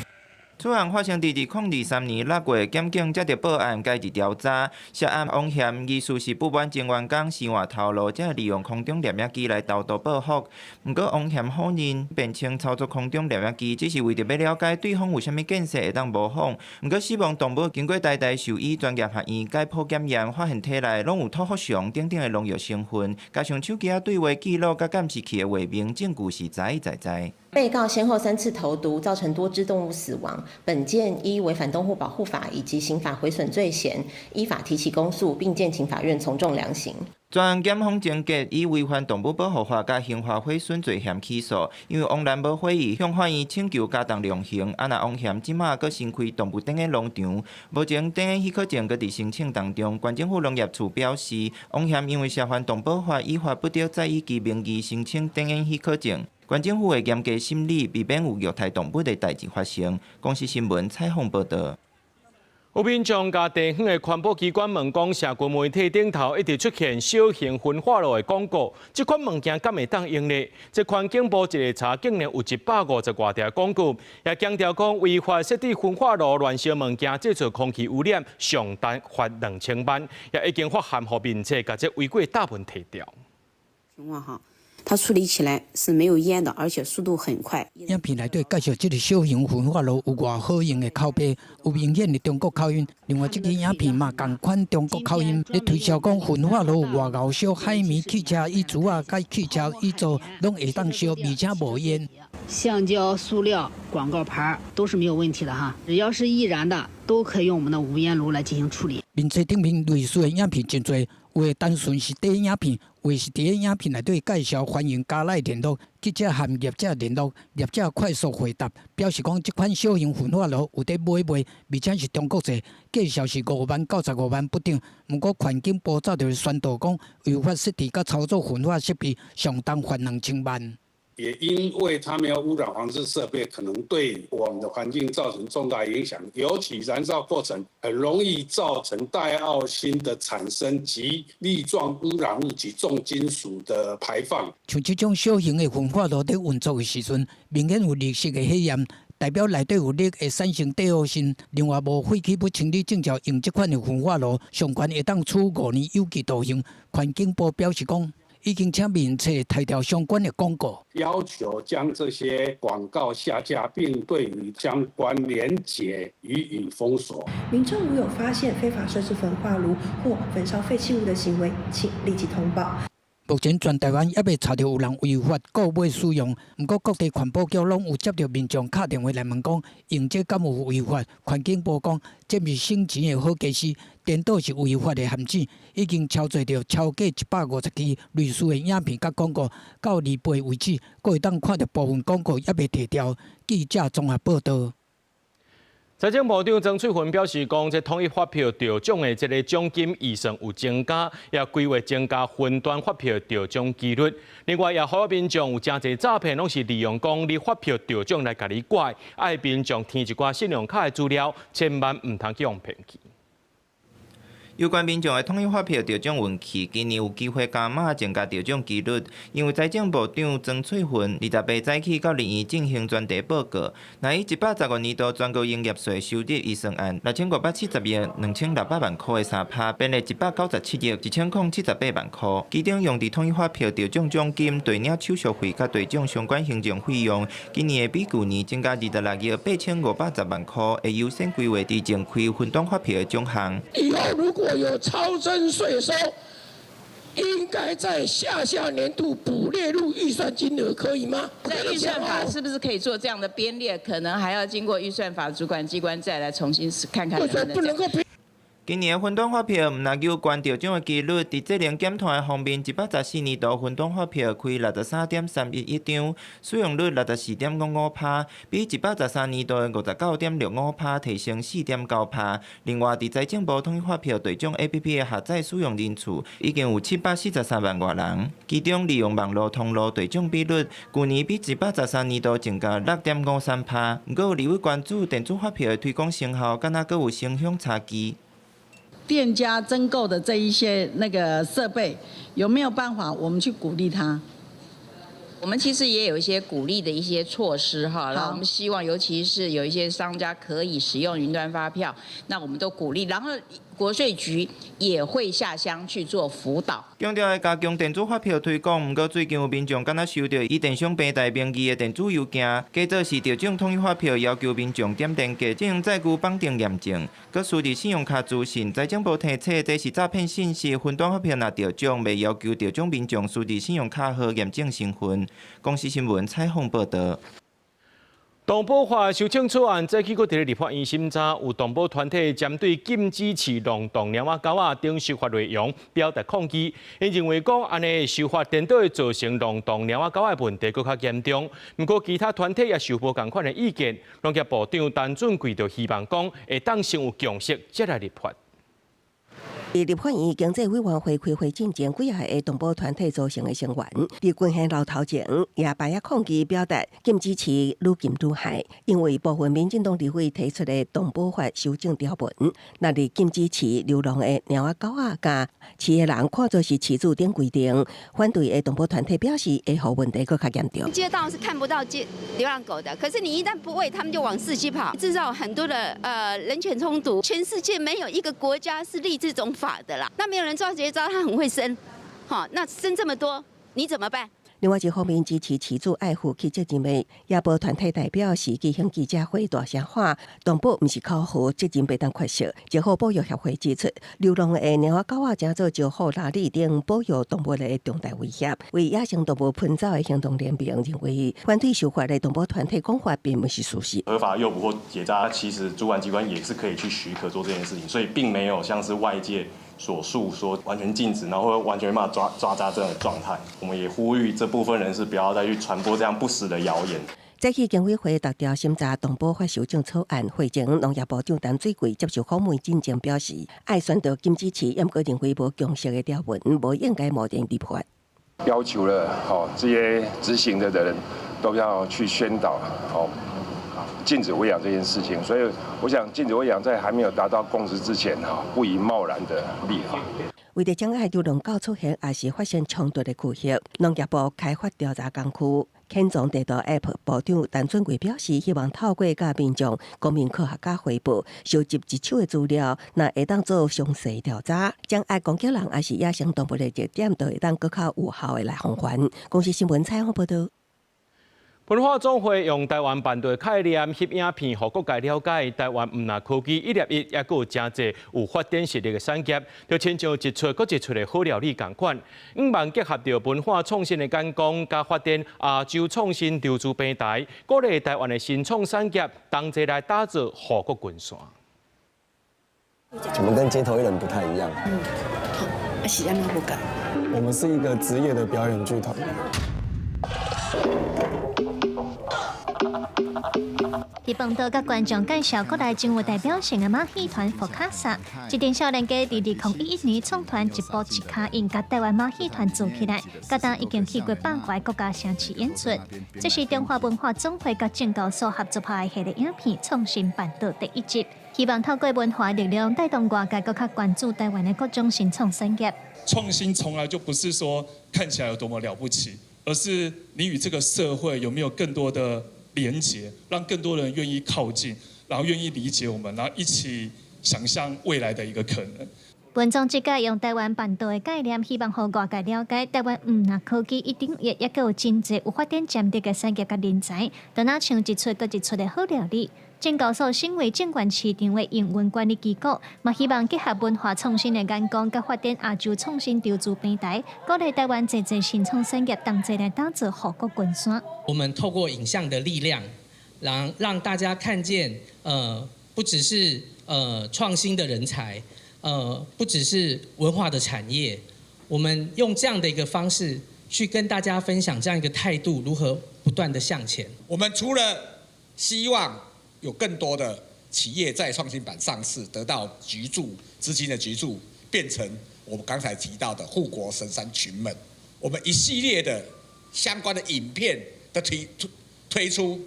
Speaker 16: 此案发生伫2023年6月，检警接到报案，介入调查。涉案王嫌疑似是不满前员工生活透露，才利用空中猎猎机来偷渡报复。不过王嫌否认，辩称操作空中猎猎机只是为着要了解对方有啥物建设会当模仿。不过死亡动物经过台大兽医专业学院解剖检验，发现体内拢有土福熊等等的农药成分，加上手机对话记录甲监视器的画面，证据是实实在在。
Speaker 3: 被告先后3次投毒，造成多只动物死亡。本件依违反动物保护法以及刑法毁损罪嫌，依法提起公诉，并建请法院从重量刑。
Speaker 16: 专案检方终结以违反动物保护法甲刑法毁损罪嫌起诉，因为王兰无悔意，向法院请求加重量刑。若王嫌即马阁新开动物展演农场，目前展演许可证阁伫申请当中。县政府农业处表示，王嫌因为涉犯动保法，依法不得再以其名义申请展演许可证。县政府会严格审理，避免有虐待动物的代志发生。公视新闻采访报道。
Speaker 1: 有民众甲地方的环保机关问讲，社群媒体顶头一直出现小型焚化炉的广告，这款物件敢会当用呢？这环境部一个查，竟然有150多条广告，也强调讲违法设置焚化炉乱烧物件，制造空气污染，上单罚2000万，也已经发函予民众，把这违规大部分提掉。
Speaker 5: 情况哈。它处理起来是没有烟的，而且速度很快。
Speaker 7: 影片内底介绍这个小型焚化炉有偌好用的口碑，有明显的中国口音。另外，这个影片嘛同款中国口音，咧推销讲焚化炉有偌高烧海绵汽车椅子啊，甲汽车椅座拢会当烧，而且无烟。
Speaker 5: 橡胶、塑料广告牌都是没有问题的哈，只要是易燃的，都可以用我们的无烟炉来进行处理。
Speaker 7: 民众顶面类似的影片真多。有的单纯是短影片，有的是伫影片内底介绍欢迎加来联络，记者和业者联络，业者快速回答，表示讲这款小型焚化炉有得买卖，而且是中国制，介绍是5万、95万不等。不过环境部早就宣导讲，违法设置甲操作焚化设备，上当罚2000万。
Speaker 9: 也因为它没有污染防治设备，可能对我们的环境造成重大影响。尤其燃烧过程很容易造成戴奥辛的产生及粒状污染物及重金属的排放。
Speaker 7: 像这种小型的焚化炉在运作的时阵，明显有绿色的火焰，代表内底有热会产生戴奥辛。另外，无废弃不清理证照用这款的焚化炉，上悬会当处5年有期徒刑。环境部表示讲，已经请民众提掉相关的广告，
Speaker 9: 要求将这些广告下架，并对于相关连结予以封锁。
Speaker 19: 民众如有发现非法设置焚化炉或焚烧废弃物的行为，请立即通报。
Speaker 7: 目前全台湾也未查到有人违法购买使用，不过各地环保局拢有接到民众打电话来问讲，用这敢有违法？环境部讲，这不是省钱的好cases，颠倒是违法的陷阱，已经操作到超过150支类似的影片甲广告，到2倍为止，还会当看到部分广告也未提掉。记者综合报道。
Speaker 1: 财政部长曾翠云表示，讲这统一发票得奖的这个奖金预算有增加，也规划增加分段发票得奖几率。另外，也呼吁民众有真侪诈骗，拢是利用讲你发票得奖来甲你拐，爱民众填一寡信用卡的资料，千万唔通去用骗去。
Speaker 16: 有关民众的统一发票得奖运气，今年有机会加码增加得奖几率。因为财政部长曾翠云28早起到立院进行专题报告，那以115年度全国营业税收入预算案6570亿2600万块的3%，编列197亿1078万块，其中用伫统一发票得奖奖金、兑领手续费甲兑奖相关行政费用，今年会比去年增加26亿8510万块，会优先规划伫前开分段发票的奖项。
Speaker 20: 以后如果有超征税收，应该在下年度补列入预算金额，可以吗？
Speaker 21: 在预算法是不是可以做这样的编列？可能还要经过预算法主管机关再来重新看看
Speaker 20: 不能够。
Speaker 16: 今年的分段发票毋但有关得奖的几率，伫节能减碳的方面，114年度分段发票开63.31张，使用率64.55%，比113年度的59.65%提升4.9%。另外，伫财政部统一发票兑奖 APP 的下载使用人次已经有743万外人，其中利用网络通路兑奖比率，去年比113年度增加6.53%。不过，有立委关注电子发票的推广成效，敢若阁有城乡差距。
Speaker 23: 店家增购的这一些设备，有没有办法我们去鼓励他？
Speaker 21: 我们其实也有一些鼓励的一些措施哈，然后我们希望，尤其是有一些商家可以使用云端发票，那我们都鼓励，然后国税局也会下乡去做辅导。
Speaker 16: 强调要加强电子发票推广，不过最近有民众敢若收到以电商平台名义的电子邮件，假做是得奖统一发票，要求民众点登记，进行载具绑定验证，佮输入信用卡资讯。财政部提醒，这是诈骗信息，分段发票若得奖，未要求得奖民众输入信用卡号验证身份。公视新闻采访报道。
Speaker 1: 动保法修正草案早起搁伫咧立法院审查，有动保团体针对禁止饲笼动猫仔狗仔等修法内容表达抗议。因认为讲安尼修法颠倒会造成笼动猫仔狗仔问题搁较严重。不过其他团体也受无共款的意见。农业部长陈俊贵就希望讲会当先有共识，再来立法。
Speaker 22: 立法院经济委员会开会进前，几下个动保团体组成的成员，伫群县路头前也摆下抗议，表达禁止饲愈禁愈害，因为部分民进党立委提出的动保法修正条文，那里禁止饲流浪的猫仔狗仔，甲饲的人看作是饲主等规定，反对的动保团体表示，会互问题更较严重。
Speaker 2: 街道是看不到流浪狗的，可是你一旦不喂，他们就往市区跑，制造很多的人犬冲突。全世界没有一个国家是立这种法的啦，那没有人抓结招，他很会生，好，那生这么多，你怎么办？
Speaker 22: 另外一方面，支持饲主爱护其责任的野保团体代表是举行记者会大声喊：动保不是口号，责任不当缺席。结合保育协会指出，流浪的猫仔狗仔正做照护拉力等保育动物的重大威胁。为野生动物喷走的行动联盟认为，反对修法的动保团体讲法并不是事实。
Speaker 8: 合法诱捕或结扎，其实主管机关也是可以去许可做这件事情，所以并没有像是外界所述说完全禁止，然后完全没办法抓扎这样的状态。我们也呼吁这部分人士不要再去传播这样不实的谣言。
Speaker 22: 早起经委会达调审查动保法修正草案，会前农业部长陈水贵接受访问进前表示，爱宣导禁止饲，也不过认为无共识的条文，无应该冒定立法。
Speaker 10: 要求了这些执行的人都要去宣导禁止喂养这件事情，所以我想禁止喂养在还没有达到共识之前不宜贸然的立法。
Speaker 22: 为了将爱流浪狗出现也是发生冲突的区域，农业部开发调查工区健壮地图 App 部长陈俊贵表示，希望透过甲民众、公民科学家汇报，收集一手的资料，那会当做详细调查，将爱攻击人也是野生动物的弱点，都会当更较有效的来防范。公司新闻采访报道。
Speaker 1: 文化总会用台湾版的概念翕影片，互各界了解台湾唔那科技1+1，也有真侪有发展实力的产业，就亲像一出搁一出的好料理共款。5万结合着文化创新的眼光，加发展亚洲创新投资平台，鼓励台湾的新创产业同齐来打造护国群线。
Speaker 11: 我们跟街头艺人不太一样，
Speaker 2: 是安怎不敢？
Speaker 11: 我们是一个职业的表演剧团。
Speaker 13: 伫饭岛甲观众介绍国内真有代表性的马戏团福卡萨，一群少年家伫2011年创团一步一卡印，甲台湾马戏团组起来，甲当已经去过8回国家城市演出。这是中华文化总会甲证交所合作拍的系列影片《创新办岛》第1集，希望透过文化力量带动外界更加关注台湾的各种新创产业。
Speaker 14: 创新从来就不是说看起来有多么了不起，而是你与这个社会有没有更多的连结，让更多人愿意靠近，然后愿意理解我们，然后一起想象未来的一个可能。
Speaker 13: 文章这届用台湾办岛的概念，希望让外界了解台湾那科技一定也阁有真侪有发展潜力的产业甲人才，就那像一出搁一出的好料理。证交所身为证券市场的营运管理机构，嘛希望结合文化创新的眼光，甲发展亚洲创新投资平台，鼓励台湾侪新创产业同齐来打造护国群线。
Speaker 24: 我们透过影像的力量，让大家看见，不只是创新的人才，不只是文化的产业，我们用这样的一个方式去跟大家分享这样一个态度，如何不断的向前。
Speaker 25: 我们除了希望有更多的企业在创新板上市，得到资金的攫注，变成我们刚才提到的护国神山群们。我们一系列的相关的影片的推出，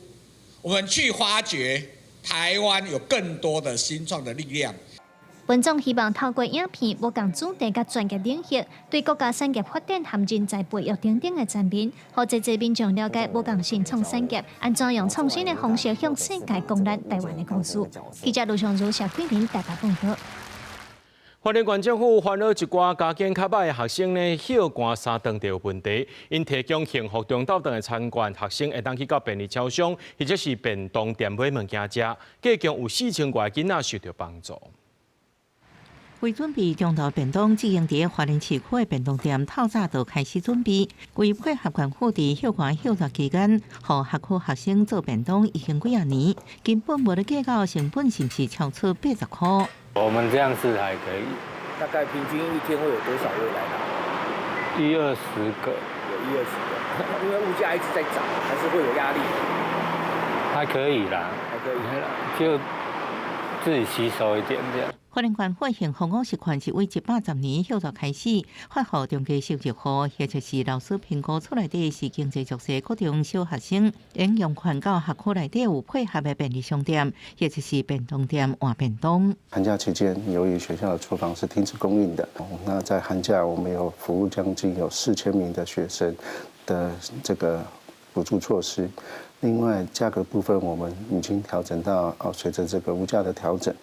Speaker 25: 我们去发掘台湾有更多的新创的力量。
Speaker 13: 文总希望透过影片，不共主题甲专业领域，对国家产业发展含人才培育等等的层面，让侪侪民众了解不共新创产业安怎用创新的方式向世界公认台湾的公司。记者卢尚如、小桂林台北报道。
Speaker 1: 花莲县政府烦恼一寡家境较歹的学生呢，歇寒三顿就有问题，因提供幸福中昼顿的餐券，学生会当去到便利超商或者是便当店买物件食，计共有4000多个囡仔受到帮助。
Speaker 4: 为准备中岛便当，自营伫花莲市区的便当店透早就开始准备。为配合县府伫休寒休热期间，互学区学生做便当已经几啊年，根本无咧计较成本是不是超出80块。
Speaker 6: 我们这样是还可以，
Speaker 12: 大概平均一天会有多少位来拿
Speaker 6: ？20-20个，
Speaker 12: 有20-20个，因为物价一直在涨，还是会有压力。
Speaker 6: 还可以啦，
Speaker 12: 还可以啦，
Speaker 6: 就自己吸收一点这样。
Speaker 4: 花莲县发现防护习惯是为110年休热开始，发予中低收入户，或者是老师评估出来的是经济弱势各种小学生，应用款到学区内底有配合的便利商店，或者是便当店换便当。
Speaker 15: 寒假期间，由于学校的厨房是停止供应的，那在寒假我们有服务将近有4000名的学生的这个补助措施。另外，价格部分我们已经调整到随着这个物价的调整，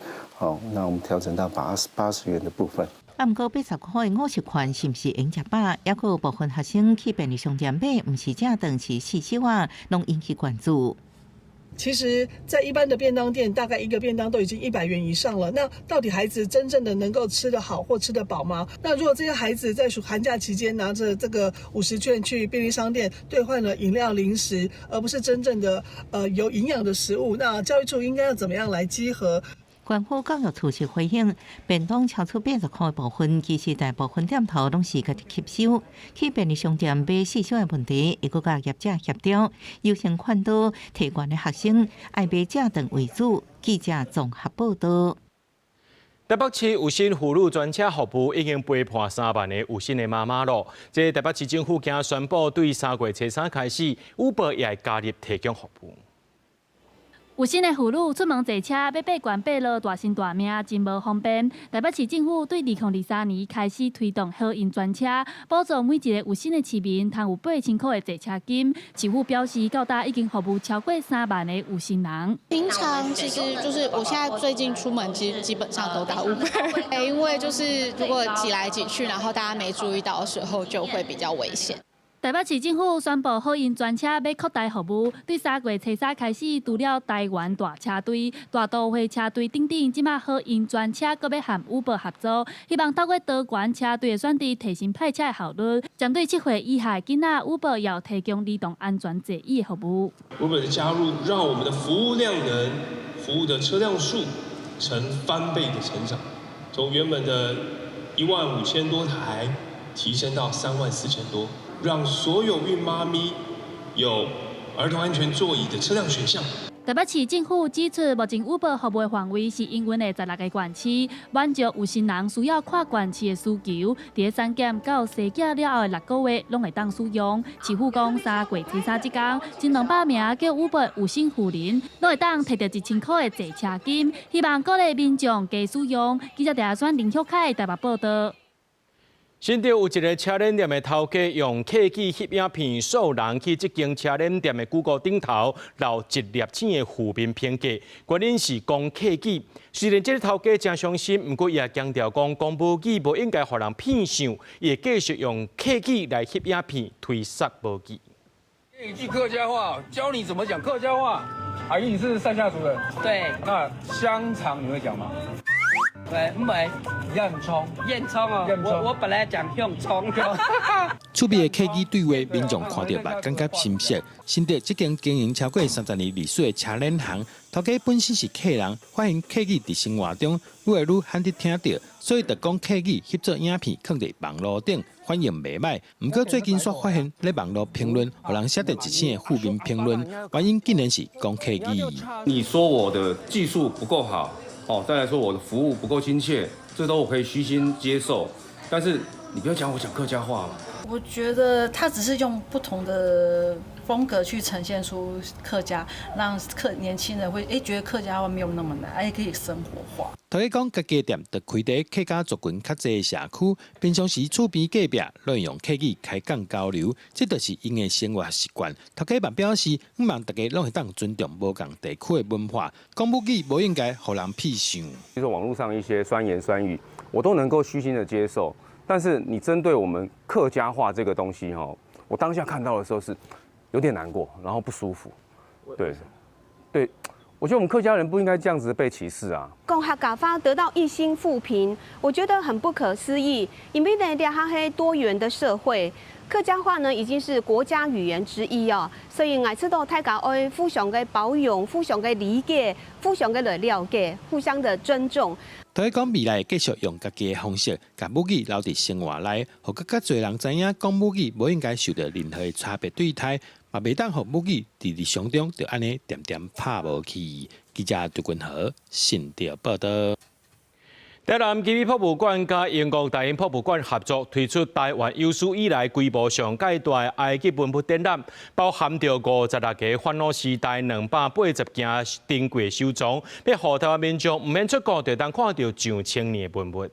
Speaker 15: 那我们调整到80元的部分。
Speaker 4: 不过80块的50款是不是用吃饱？也有部分学生去便利商店买，不是正当是四小啊，拢引起关注。
Speaker 17: 其实，在一般的便当店，大概一个便当都已经100元以上了。那到底孩子真正的能够吃得好或吃得饱吗？那如果这些孩子在寒假期间拿着这个50券去便利商店兑换了饮料、零食，而不是真正的有营养的食物，那教育处应该要怎么样来稽核？
Speaker 4: 县府教育处是回应，便当超出80块的部分，其实大部分店头拢是家己吸收。去便利商店买4小的问题，会阁甲业者协调，优先看到提悬的学生爱买正顿为主。记者综合报道。
Speaker 1: 台北市有薪妇女专车服务已经陪伴3万的有薪的妈妈了。这台北市政府今宣布，对3月初3开始，Uber 也会加入提供服务。
Speaker 26: 有薪的妇女出门坐车要爬悬爬落大身大命，真无方便。台北市政府对2023年开始推动好运专车，补助每一个有薪的市民，通有8000块的坐车金。市府表示，到达已经服务超过3万的有薪人。
Speaker 27: 平常其实就是我现在最近出门，其实基本上都打 Uber， 因为就是如果挤来挤去，然后大家没注意到的时候，就会比较危险。
Speaker 26: 台北市政府宣布，好运专车要扩大服务，对3月初3开始，除了台湾大车队、大都会车队等等，即马好运专车阁要和 Uber 合作，希望透过多元车队的选择，提升派车的效率。针对7岁以下囡仔 ，Uber 也有提供儿童安全座椅的服务。
Speaker 28: Uber 的加入，让我们的服务量能、服务的车辆数呈翻倍的成长，从原本的15000多台提升到34000多。让所有孕妈咪有儿童安全座椅的车辆选项。
Speaker 26: 台北市政府指出，目前 Uber 服务的范围是营运的16个县市，满足有薪人需要跨县市的需求。伫3检到生检了后的6个月，拢会当使用。市府讲3月初3这天，近200名叫 Uber 有薪妇人，拢会当摕到1000块的坐车金，希望鼓励民众加使用。记者陈选林秀凯台北报道。
Speaker 1: 新竹有一个车轮店的头家用客机翕影片数人去这间车轮店的Google顶头留一粒星的负面评价，原因是讲客机。虽然这个头家真伤心，不过伊也强调讲公务机无应该让人骗上，也继续用客机来翕影片推杀无机。
Speaker 29: 一句客家话，教你怎么讲客家话。阿姨，你是山下族人？
Speaker 30: 对。
Speaker 29: 那香肠你会讲吗？
Speaker 30: 对，唔会。
Speaker 29: 燕葱，
Speaker 30: 燕葱哦，我本来讲用葱。
Speaker 31: 趣味的客机对话，民众看到嘛，感觉新鲜。新竹这间经营超过30年历史的车轮行，头家本身是客人，发现客机在生活中愈来愈罕得听到，所以就讲客机翕做影片放在网络顶，反应袂歹。不过最近却发现，在网络评论，有人写得1星的负面评论，原因竟然是讲客机。
Speaker 32: 你说我的技术不够好。再来说我的服务不够亲切，这都我可以虚心接受。但是你不要讲我讲客家话嘛。
Speaker 33: 我觉得他只是用不同的风格去呈现出客家，让年轻人会觉得客家话没有那么难，可以生活化。
Speaker 31: 头家讲，家家店就开伫客家族群较济的社区，平常时厝边隔壁乱用客语开讲交流，这就是因的生活习惯。头家嘛表示，希望大家拢会当尊重无同地区的文化，讲母语无应该互人骗上。
Speaker 32: 其实网络上一些酸言酸语，我都能够虚心的接受。但是你针对我们客家话这个东西我当下看到的时候是有点难过，然后不舒服。对，我觉得我们客家人不应该这样子被歧视啊。
Speaker 3: 讲客家话得到1星负评，我觉得很不可思议。因为呢，哈黑多元的社会，客家话呢已经是国家语言之一哦。所以我知道大家要互相的包容、互相的理解、互相的了解、互相的尊重。
Speaker 31: 他讲未来继续用家己的方式，把母语留伫生活内，互更加侪人知影讲母语无应该受到任何的差别对待，嘛袂当互母语伫日常中就安尼点点拍无去。记者杜君和新潮报道。台南基美博物馆甲英国大英博物馆合作推出台湾有史以来规模上介大的埃及文物展览，包含着56个烦恼时代280件珍贵收藏，要互台湾民众毋免出国就当看到上千年的文物。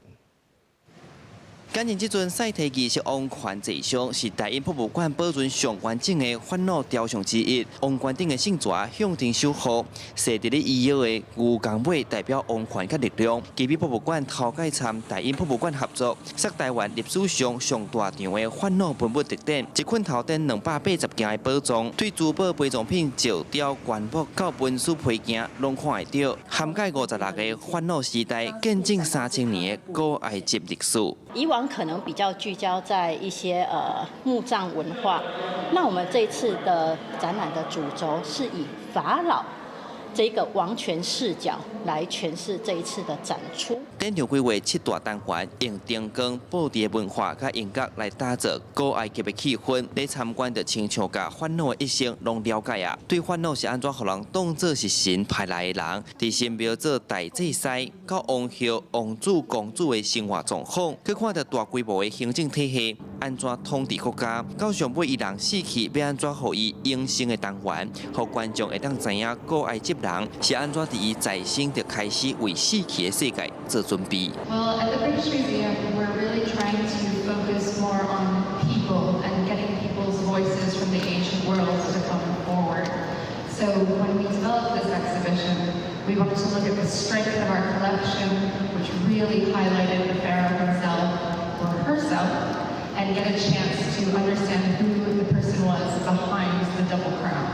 Speaker 5: 今年这尊赛提仪式王权坐像是大英博物馆保存上完整的烦恼雕像之一。王冠顶的圣蛇向天守护，设伫咧衣腰的牛角尾代表王权甲力量。基美博物馆头届参大英博物馆合作，设台湾历史上上大场的烦恼文物特展，一捆头顶280件的宝藏，对珠宝陪葬品、石雕、原木到文书配件，拢看会到，涵盖56个烦恼时代，见证3000年的古埃及历史。
Speaker 7: 以往可能比较聚焦在一些墓葬文化，那我们这一次的展览的主轴是以法老这个王权视角来诠释这一次的展出。
Speaker 5: 展场规划7大单元，用灯光、布置文化甲音乐来打造古埃及的气氛。来参观的亲像甲烦恼的一生拢了解啊，对烦恼是安怎互人当作是神派来的人，伫神庙做大祭司，到王后、王子、公主的生活状况，去看到大规模的行政体系安怎统治国家，到上尾伊人死去要安怎互伊永生的单元，互观众会当知影古埃及人是安怎伫伊在生就开始为死去的世界做准备。
Speaker 8: Well, at the British Museum, we're really trying to focus more on people and getting people's voices from the ancient world to come forward. So when we developed this exhibition, we wanted to look at the strength of our collection, which really highlighted the pharaoh himself or herself, and get a chance to understand who the person was behind the double crown.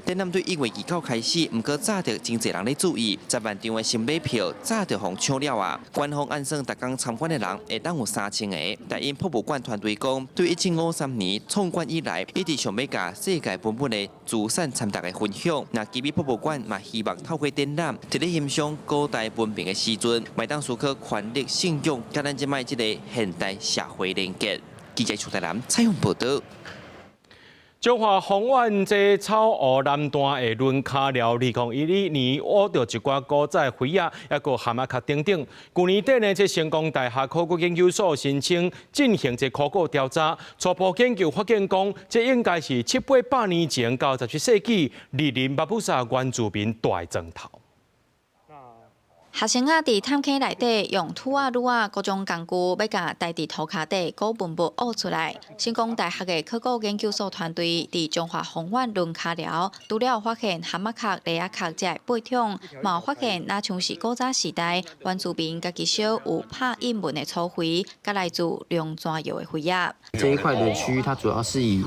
Speaker 5: 展览对1月2号开始，不过早着真侪人咧注意，10万张的新买票早着互抢了啊！官方按算，逐工参观的人会当有3000个。大英博物馆团队讲，对1753年创馆以来，一直想要甲世界文物的资产参达的分享。那基美博物馆嘛，希望透过展览，摕咧欣赏古代文明的时阵，麦当思考权力、信用，甲咱即卖即个现代社会连结。记者邱台南采访报道。
Speaker 31: 中华红丸这草湖南段的轮卡寮，2012年挖到一寡古早灰啊，还个蛤蟆壳等等。去年底呢，这成功大学考古研究所申请进行这考古调查，初步研究发现讲，这应该是700-800年前到17世纪莅临巴布萨原住民大的砖头。
Speaker 9: 学生啊，伫探坑内底用土啊、铝啊各种工具，要甲大地土骹底古文物挖出来。成功大学的考古研究所团队伫中华红丸轮卡寮，除了发现蛤蟆壳、螺仔壳这8种，嘛有发现那像是古早时代原住民家己烧有拍印文的草灰，甲来自龙泉窑的灰啊。
Speaker 10: 这一块的区域，它主要是以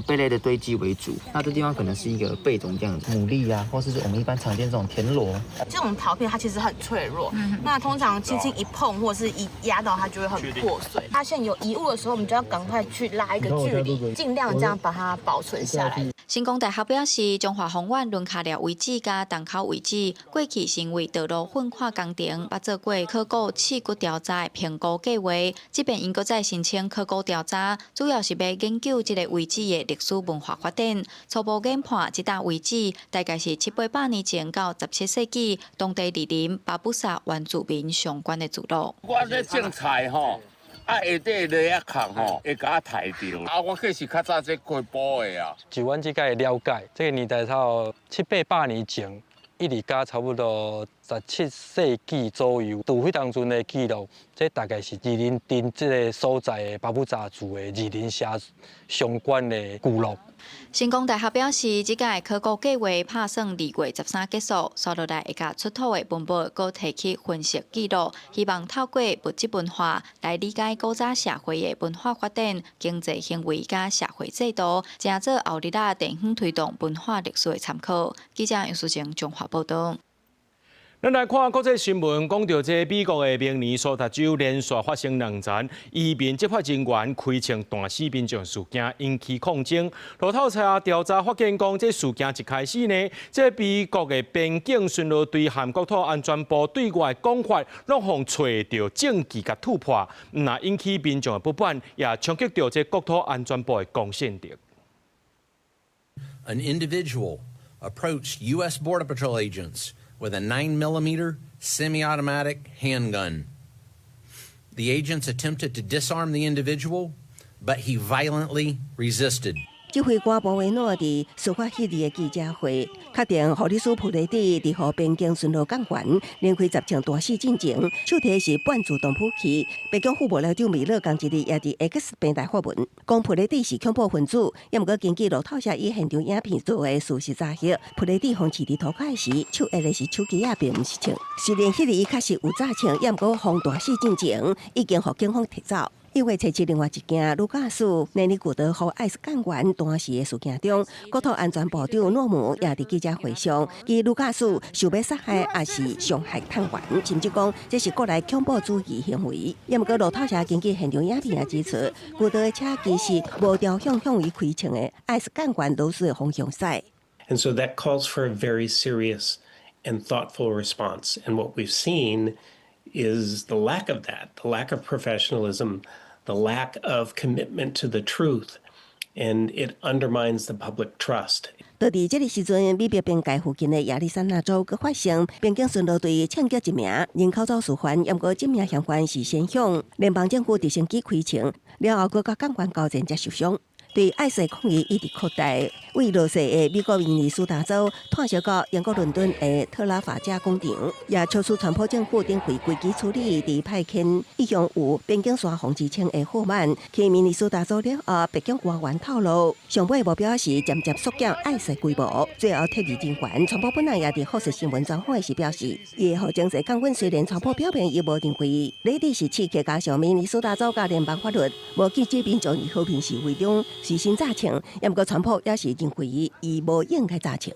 Speaker 10: 贝类的堆积为主，那这地方可能是一个贝种这样子，牡蛎啊，或是我们一般常见这种田螺。
Speaker 16: 这种陶片它其实很脆弱，那通常轻轻一碰或者是一压到它就会很破碎。发现有遗物的时候，我们就要赶快去拉一个距离，尽量这样把它保存下来。
Speaker 9: 成功大学表示，中华红丸轮卡寮遗址甲洞口遗址过去成为道路混化工程，捌做过考古刺骨调查的评估计划。即便因搁再申请考古调查，主要是要研究这个遗址的历史文化发展。初步研判，这笪遗址大概是700-800年前到17世纪当地莅临巴布萨原住民相关的聚落。
Speaker 29: 我咧种菜吼。下底螺仔壳吼，会甲我抬着。我可是较早这过埔的啊。
Speaker 6: 据阮即个了解，这个年代到700-800年前，一直到差不多17世纪左右，từ迄当阵的记录，这大概是二林镇这个所在的巴布扎族的二林社相关的聚落。
Speaker 9: 成功大学表示，这届考古计划打算2月13结束，所落来会甲出土的文物，搁提起分析记录，希望透过物质文化来理解古早社会的文化发展、经济行为甲社会制度，正做后日地方推动文化历史的参考。记者杨淑晴综合报道。
Speaker 1: 咱来看国际新闻，讲到这美国的明尼苏达州连续发生2件移民执法人员开枪弹死民众事件，引起抗争。路透社调查发现，讲这事件一开始呢，这美国的边境巡逻队和国土安全部对外讲法，拢互找到证据甲突破，那引起民众的不满，也冲击到这国土安全部的公信力。
Speaker 2: An individual approached U.S. Border Patrol agents with a 9mm semi-automatic handgun. The agents attempted to disarm the individual, but he violently resisted.
Speaker 11: 指挥官博维诺伫事发迄日的记者会，确定护理师普雷蒂伫和边境巡逻港员连开10枪弹死进前，手提是半自动武器。白宫副幕僚长米勒同一日也伫 X 平台发文，讲普雷蒂是恐怖分子。也毋过根据路透社以现场影片做的事实查核，普雷蒂放饲伫涂骹时，手握的是手机啊，并毋是枪。虽然迄日伊确实有炸枪，也毋过放弹死进前，已经互警方提走。1月7日，另外一件卢卡斯内尼古德和艾斯干员弹死的事件中，国土安全部长诺姆也伫记者会上，指卢卡斯想要杀害也是伤害探员，甚至讲这是国内恐怖主义行为。也毋过路透社根据现场影片也指出，古德的车其实无朝向伊开枪的艾斯干员老师的方向驶。
Speaker 12: And so that calls for a very serious and thoughtful response. And what we've seen is the lack of that, the lack of professionalism, the lack of commitment to the truth, and it undermines the public trust.
Speaker 11: 就伫这个时阵，美国边界附近的亚利桑那州，佮发生边境巡逻队枪击一名人口走私犯，也毋过这名嫌犯是先向联邦政府直升机开枪，了后佮港员交战才受伤。对艾斯抗议一直扩大，为落实的美国明尼苏达州探小到英国伦敦的特拉法加工厂，也促使川普政府展开危机处理，伫派遣一向有边境线防治枪的货曼去明尼苏达州了后，北京官员透露，上尾目标是渐渐缩减艾斯规模，最后脱离人权。川普本人也伫福斯新闻专访时表示，伊的后经济降温虽然川普表明伊无认为内地是刺激加上明尼苏达州甲联邦法律，无禁止民众伫和平示威中随身炸枪，也毋过川普也是认为伊无应该炸枪。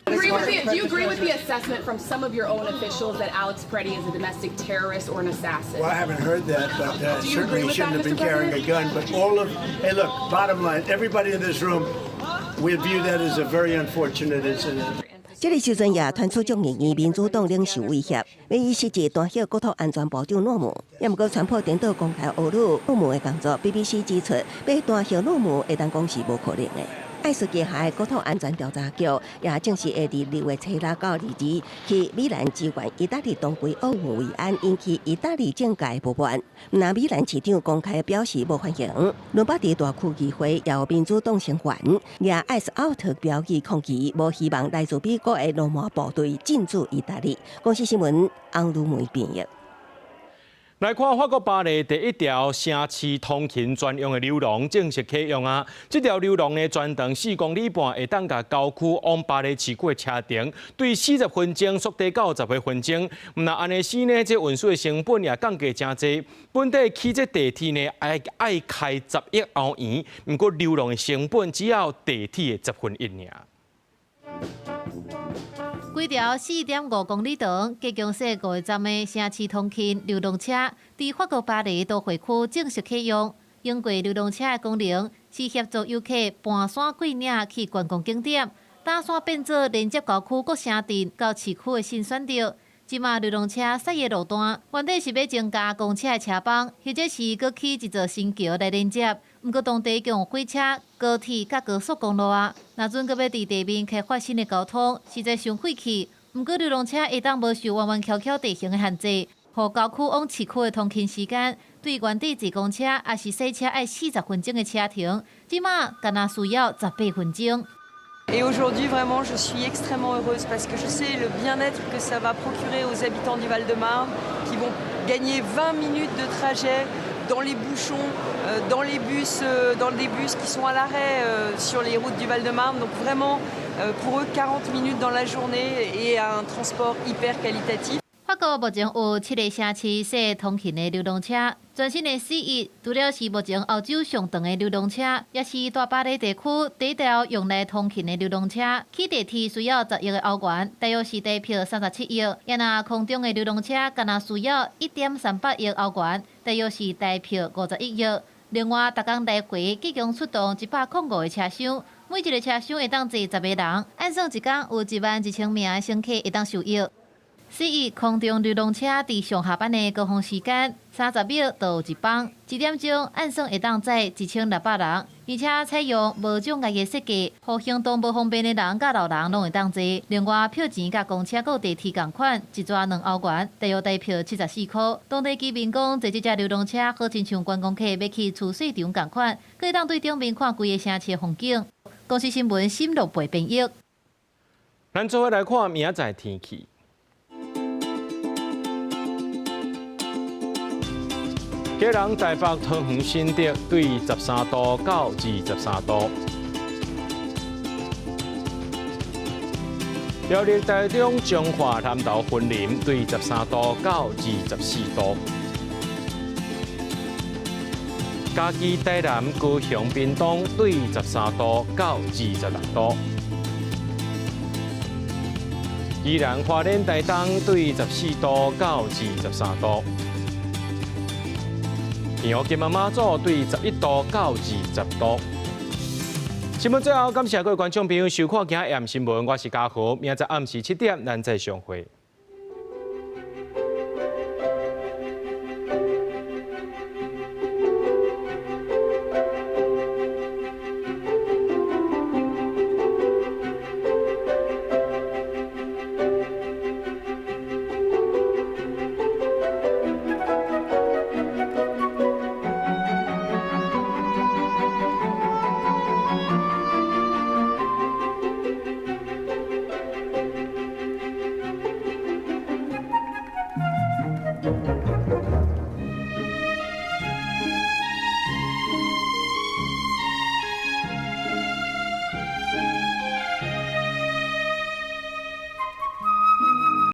Speaker 13: Do you agree with the assessment from some of your own officials that Alex Peretti is a domestic terrorist or an assassin?
Speaker 14: Well, I haven't heard that, but certainly he shouldn't have been carrying a gun. But hey, look, bottom line, everybody in this room, we view that as a very unfortunate incident.
Speaker 11: 这个时阵也传出众议院民主党领袖威胁，要以实质弹劾国土安全部长诺姆。也毋过川普颠倒公开侮辱诺姆的工作 ，BBC 指出，要弹劾诺姆会当讲是无可能的。艾斯旗下的国土安全调查局也正式会伫2月7日到2日去米兰支援意大利当归奥运维安，引起意大利政界不满。那米兰市长公开表示无欢迎。伦巴第大区议会也有民主党成员也艾斯奥特表示抗议，无希望来自美国的罗马部队进驻意大利。公司新闻安鲁梅编译。
Speaker 1: 来看法国巴黎第一条城市通勤专用的流廊正式启用啊！这条流廊呢，全长4公里半，会当甲郊区往巴黎市区的车程，对40分钟缩短到10分钟。那安尼时呢，这运输的成本也降低真济。本地起这地铁呢，爱开10亿欧元，不过流廊的成本只要地铁的1/10尔。
Speaker 18: 规条4.5公里长、加强式5站的城市通勤流动车，伫法国巴黎都会区正式启用。用过流动车的功能是协助游客盘山过岭去观光景点，打山变做连接郊区各城镇到市区的新选择。即马流动车驶的路段，原底是要增加公车的车帮，或者是搁起一座新桥来连接。毋过当地用火车、高铁甲高速公路啊，若准搁要伫地面开发新的交通，实在伤费气。毋过流动车会当无受弯弯曲曲地形的限制，互郊区往市区的通勤时间，对原底坐公车也是洗车要40分钟的车程，即马干那需要18分钟。
Speaker 19: Et aujourd'hui, vraiment, je suis extrêmement heureuse parce que je sais le bien-être que ça va procurer aux habitants du Val-de-Marne qui vont gagner 20 minutes de trajet dans les bouchons, dans les bus, dans des bus qui sont à l'arrêt sur les routes du Val-de-Marne. Donc vraiment, pour eux, 40 minutes dans la journée et un transport hyper qualitatif.
Speaker 18: 法国目前有7个城市设通勤的流动车，全新的C1除了是目前欧洲上长的流动车，也是大巴黎地区第一条用来通勤的流动车。起地铁需要10亿的欧元，大约是地票37亿；也那空中的流动车，干那需要1.38亿欧元，大约是地票51亿。另外，逐工来回计共出动105个车厢，每一个车厢会当坐10个人，按算一工有11000名的乘客会当受益。C1空中流动车伫上下班的高峰时间，30秒到一班，1点钟按算会当载1600人，而且采用无障碍的设计，互行动无方便的人甲老人拢会当坐。另外，票钱甲公车佮地铁同款，一抓2欧元，大约地票74块。当地居民讲，坐这只流动车好亲像观光客要去厝市场同款，可以当对顶面看规个城市的风景。公司新闻沈录培编译。
Speaker 1: 咱做伙来看明仔载天气。基隆、台北、桃园、新竹对13度到23度；苗栗、台中、彰化、南投、云林对13度到24度；嘉义、台南、高雄、屏东对13度到26度；宜兰、花莲、台东对14度到23度。平湖金门马祖对11度到20度。新闻最后，感谢各位观众朋友收看今日AM新闻，我是嘉豪，明仔暗时7点咱再相会。